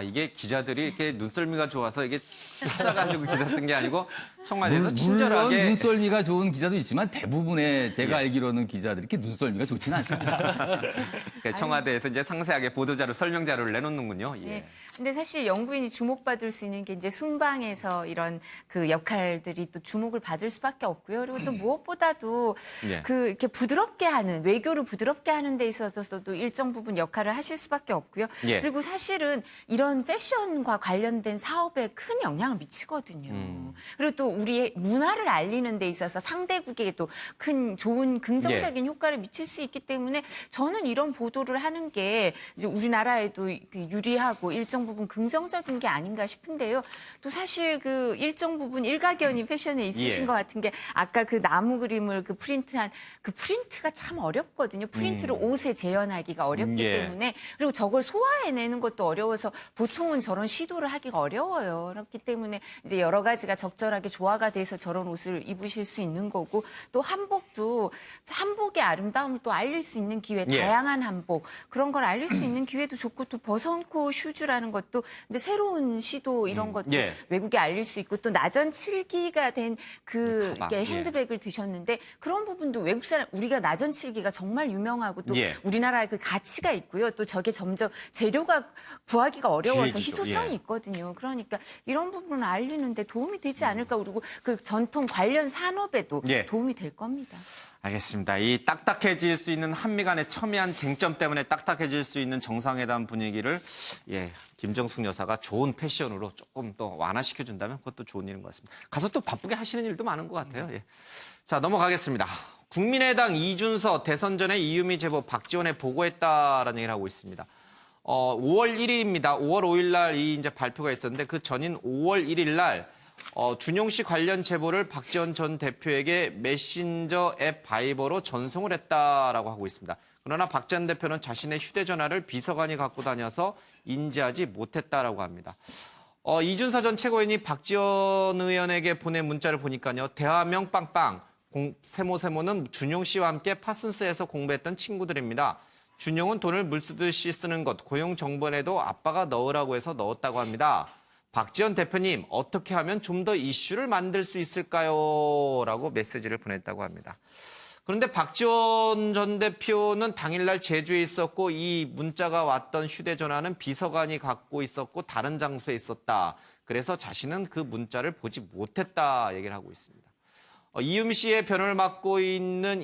이게 기자들이 이렇게 눈썰미가 좋아서 이게 찾아가지고 기사 쓴 게 아니고 청와대에서 친절하게. 물론 눈썰미가 좋은 기자도 있지만 대부분의 제가 알기로는 기자들이 이렇게 눈썰미가 좋지는 않습니다. 그러니까 청와대에서 이제 상세하게 보도자료, 설명 자료를 내놓는군요. 근데 사실 영부인이 주목받을 수 있는 게 이제 순방에서 이런 그 역할들이 또 주목을 받을 수밖에 없고요. 그리고 또 무엇보다도 이렇게 부드럽게 하는 외교를 부드럽게 하는 데 있어서도 일정 부분 역할을 하실 수밖에 없고요. 그리고 사실은 이런 패션과 관련된 사업에 큰 영향을 미치거든요. 그리고 또 우리의 문화를 알리는 데 있어서 상대국에게도 큰 좋은 긍정적인 효과를 미칠 수 있기 때문에 저는 이런 보도를 하는 게 이제 우리나라에도 유리하고 일정 부분 긍정적인 게 아닌가 싶은데요. 또 사실 그 일정 부분 일가견이 패션에 있으신 것 같은 게 아까 그 나무 그림을 그 프린트한 그 프린트가 참 어렵거든요. 프린트를 옷에 재현하기가 어렵기 때문에 그리고 저걸 소화해내는 것도 어려워서 보통은 저런 시도를 하기가 어려워요. 그렇기 때문에 이제 여러 가지가 적절하게 조화가 돼서 저런 옷을 입으실 수 있는 거고 또 한복도 한복의 아름다움을 또 알릴 수 있는 기회, 다양한 한복 그런 걸 알릴 수 있는 기회도 좋고 또 버선코 슈즈라는 것도 이제 새로운 시도 이런 것도 외국에 알릴 수 있고 또 나전 7기가 된 그 핸드백을 드셨는데 그런 부분도 부분도 외국 사람 우리가 나전칠기가 정말 유명하고 또 우리나라의 그 가치가 있고요. 또 저게 점점 재료가 구하기가 어려워서 희소성이 있거든요. 그러니까 이런 부분을 알리는데 도움이 되지 않을까. 그리고 그 전통 관련 산업에도 도움이 될 겁니다. 알겠습니다. 이 딱딱해질 수 있는 한미 간의 첨예한 쟁점 때문에 딱딱해질 수 있는 정상회담 분위기를 김정숙 여사가 좋은 패션으로 조금 더 완화시켜준다면 그것도 좋은 일인 것 같습니다. 가서 또 바쁘게 하시는 일도 많은 것 같아요. 자, 넘어가겠습니다. 국민의당 이준서 대선 전에 이유미 제보 박지원에 보고했다라는 얘기를 하고 있습니다. 5월 1일입니다. 5월 5일 날 이 이제 발표가 있었는데 그 전인 5월 1일 날 준용 씨 관련 제보를 박지원 전 대표에게 메신저 앱 바이버로 전송을 했다라고 하고 있습니다. 그러나 박 전 대표는 자신의 휴대전화를 비서관이 갖고 다녀서 인지하지 못했다라고 합니다. 이준서 전 최고위원이 박지원 의원에게 보낸 문자를 보니까요. 대화명 빵빵, 세모는 준용 씨와 함께 파슨스에서 공부했던 친구들입니다. 준용은 돈을 물 쓰듯이 쓰는 것, 고용정보에도 아빠가 넣으라고 해서 넣었다고 합니다. 박지원 대표님, 어떻게 하면 좀 더 이슈를 만들 수 있을까요? 라고 메시지를 보냈다고 합니다. 그런데 박지원 전 대표는 당일날 제주에 있었고 이 문자가 왔던 휴대전화는 비서관이 갖고 있었고 다른 장소에 있었다. 그래서 자신은 그 문자를 보지 못했다 얘기를 하고 있습니다. 이유미 씨의 변호를 맡고 있는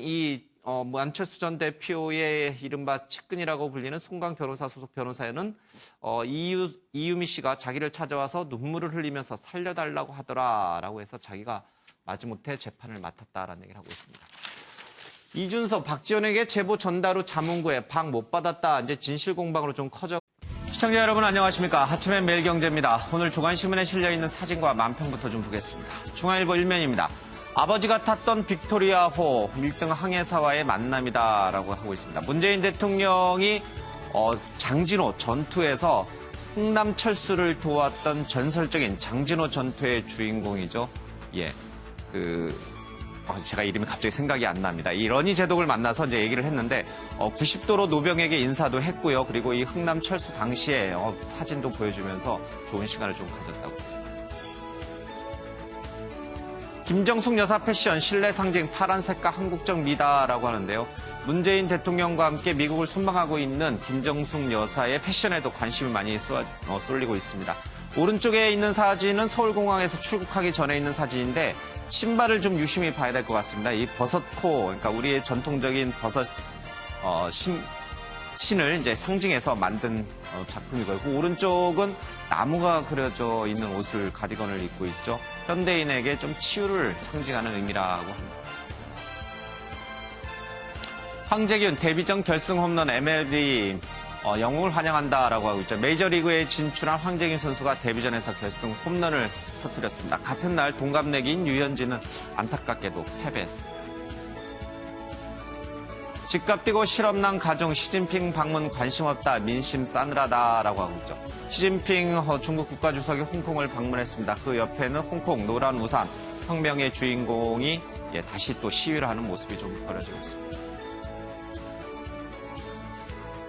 안철수 전 대표의 이른바 측근이라고 불리는 송강 변호사 소속 변호사는 이유미 씨가 자기를 찾아와서 눈물을 흘리면서 살려달라고 하더라라고 해서 자기가 마지못해 재판을 맡았다라는 얘기를 하고 있습니다. 이준서, 박지원에게 제보 전달 후 자문구에 박 못 받았다. 이제 진실 공방으로 좀 커져. 시청자 여러분 안녕하십니까. 하츠맨 매일경제입니다. 오늘 조간신문에 실려있는 사진과 만평부터 좀 보겠습니다. 중앙일보 1면입니다. 아버지가 탔던 빅토리아호 1등 항해사와의 만남이다라고 하고 있습니다. 문재인 대통령이 장진호 전투에서 흥남 철수를 도왔던 전설적인 장진호 전투의 주인공이죠. 제가 이름이 갑자기 생각이 안 납니다. 이 러니 제독을 만나서 이제 얘기를 했는데 90도로 노병에게 인사도 했고요. 그리고 이 흥남 철수 당시에 사진도 보여주면서 좋은 시간을 좀 가졌다고. 김정숙 여사 패션 신뢰 상징 파란색과 한국적 미다라고 하는데요. 문재인 대통령과 함께 미국을 순방하고 있는 김정숙 여사의 패션에도 관심이 많이 쏠리고 있습니다. 오른쪽에 있는 사진은 서울공항에서 출국하기 전에 있는 사진인데 신발을 좀 유심히 봐야 될 것 같습니다. 이 버섯코, 그러니까 우리의 전통적인 버섯 신을 이제 상징해서 만든 작품이고요. 그 오른쪽은 나무가 그려져 있는 옷을 가디건을 입고 있죠. 현대인에게 좀 치유를 상징하는 의미라고 합니다. 황재균 데뷔전 결승 홈런 MLB 영웅을 환영한다라고 하고 있죠. 메이저리그에 진출한 황재균 선수가 데뷔전에서 결승 홈런을 터뜨렸습니다. 같은 날 동갑내기인 유현진은 안타깝게도 패배했습니다. 집값 뛰고 실업난 가정 시진핑 방문 관심 없다 민심 싸늘하다라고 하고 있죠. 시진핑 중국 국가주석이 홍콩을 방문했습니다. 그 옆에는 홍콩 노란 우산 혁명의 주인공이 다시 또 시위를 하는 모습이 좀 벌어지고 있습니다.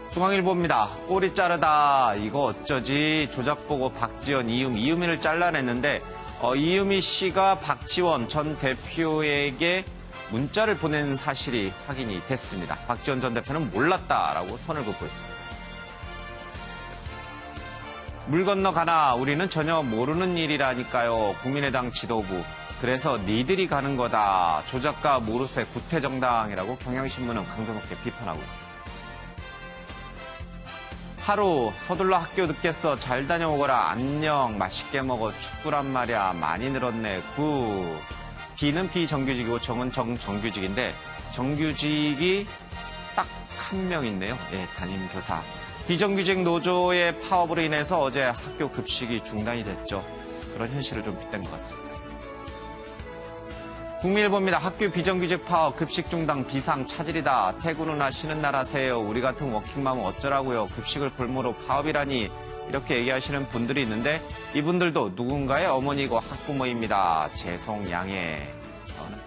중앙일보입니다. 꼬리 자르다. 이거 어쩌지? 조작 보고 박지원, 이유미를 잘라냈는데 이유미 씨가 박지원 전 대표에게 문자를 보낸 사실이 확인이 됐습니다. 박지원 전 대표는 몰랐다라고 선을 긋고 있습니다. 물 건너가나 우리는 전혀 모르는 일이라니까요. 국민의당 지도부. 그래서 니들이 가는 거다. 조작가 모르쇠 구태정당이라고 경향신문은 강도 높게 비판하고 있습니다. 하루 서둘러 학교 늦겠어. 잘 다녀오거라. 안녕. 맛있게 먹어. 축구란 말이야. 많이 늘었네. 구. B는 비정규직이고 정은 정규직인데 정규직이 딱 한 명 있네요. 담임교사. 비정규직 노조의 파업으로 인해서 어제 학교 급식이 중단이 됐죠. 그런 현실을 좀 빗댄 것 같습니다. 국민일보입니다. 학교 비정규직 파업, 급식 중단, 비상 차질이다. 퇴근이나 쉬는 날 하세요. 우리 같은 워킹맘은 어쩌라고요. 급식을 볼모로 파업이라니. 이렇게 얘기하시는 분들이 있는데 이분들도 누군가의 어머니고 학부모입니다. 죄송, 양해.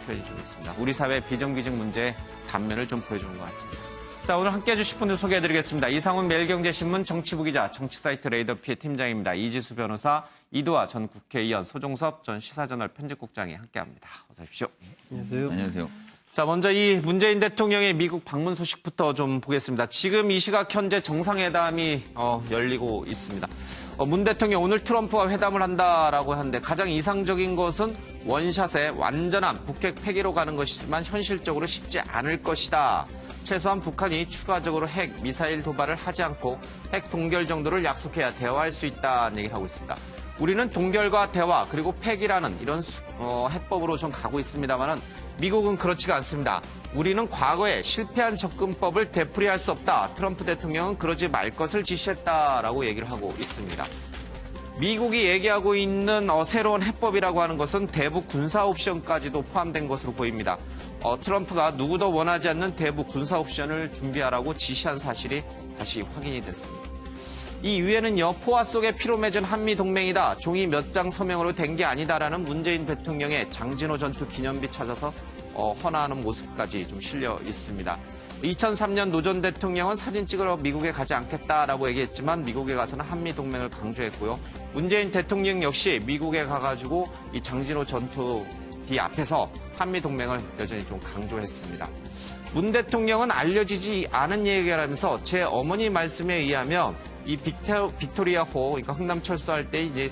표현이 좀 있습니다. 우리 사회 비정규직 문제의 단면을 좀 보여주는 것 같습니다. 자, 오늘 함께해 주실 분들 소개해드리겠습니다. 이상훈 매일경제신문 정치부 기자, 정치사이트 레이더피의 팀장입니다. 이지수 변호사, 이두아 전 국회의원, 소종섭 전 시사저널 편집국장이 함께합니다. 어서 오십시오. 안녕하세요. 안녕하세요. 자, 먼저 이 문재인 대통령의 미국 방문 소식부터 좀 보겠습니다. 지금 이 시각 현재 정상회담이 열리고 있습니다. 문 대통령 오늘 트럼프와 회담을 한다라고 하는데 가장 이상적인 것은 원샷의 완전한 북핵 폐기로 가는 것이지만 현실적으로 쉽지 않을 것이다. 최소한 북한이 추가적으로 핵, 미사일 도발을 하지 않고 핵 동결 정도를 약속해야 대화할 수 있다는 얘기를 하고 있습니다. 우리는 동결과 대화 그리고 폐기라는 이런 해법으로 좀 가고 있습니다만은 미국은 그렇지가 않습니다. 우리는 과거에 실패한 접근법을 되풀이할 수 없다. 트럼프 대통령은 그러지 말 것을 지시했다라고 얘기를 하고 있습니다. 미국이 얘기하고 있는 새로운 해법이라고 하는 것은 대북 군사 옵션까지도 포함된 것으로 보입니다. 트럼프가 누구도 원하지 않는 대북 군사 옵션을 준비하라고 지시한 사실이 다시 확인이 됐습니다. 이 위에는요, 포화 속에 피로 맺은 한미 동맹이다. 종이 몇 장 서명으로 된 게 아니다라는 문재인 대통령의 장진호 전투 기념비 찾아서 헌화하는 모습까지 좀 실려 있습니다. 2003년 노 전 대통령은 사진 찍으러 미국에 가지 않겠다라고 얘기했지만 미국에 가서는 한미 동맹을 강조했고요. 문재인 대통령 역시 미국에 가가지고 이 장진호 전투기 앞에서 한미 동맹을 여전히 좀 강조했습니다. 문 대통령은 알려지지 않은 얘기를 하면서 제 어머니 말씀에 의하면 이 빅토리아호, 그러니까 흥남 철수할 때 이제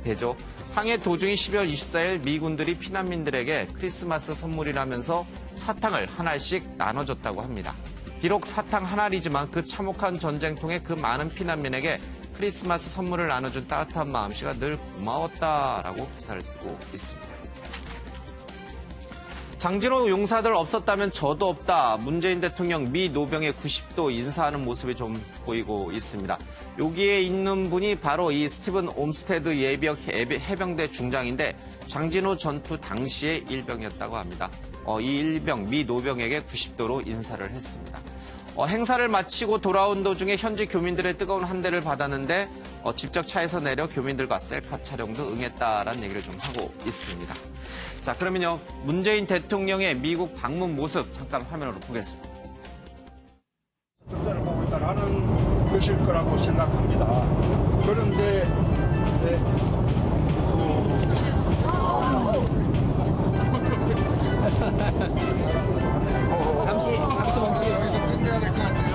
되죠. 항해 도중인 12월 24일 미군들이 피난민들에게 크리스마스 선물이라면서 사탕을 하나씩 나눠줬다고 합니다. 비록 사탕 하나이지만 그 참혹한 전쟁통에 그 많은 피난민에게 크리스마스 선물을 나눠준 따뜻한 마음씨가 늘 고마웠다라고 기사를 쓰고 있습니다. 장진호 용사들 없었다면 저도 없다. 문재인 대통령 미 노병의 90도 인사하는 모습이 좀 보이고 있습니다. 여기에 있는 분이 바로 이 스티븐 옴스테드 예비역 해병대 중장인데 장진호 전투 당시의 일병이었다고 합니다. 이 일병 미 노병에게 90도로 인사를 했습니다. 행사를 마치고 돌아온 도중에 현지 교민들의 뜨거운 환대를 받았는데 직접 차에서 내려 교민들과 셀카 촬영도 응했다라는 얘기를 좀 하고 있습니다. 자, 그러면요, 문재인 대통령의 미국 방문 모습 잠깐 화면으로 보겠습니다. 적자를 보고 있다라는 것일 거라고 생각합니다. 그런데 잠시 멈추겠습니다.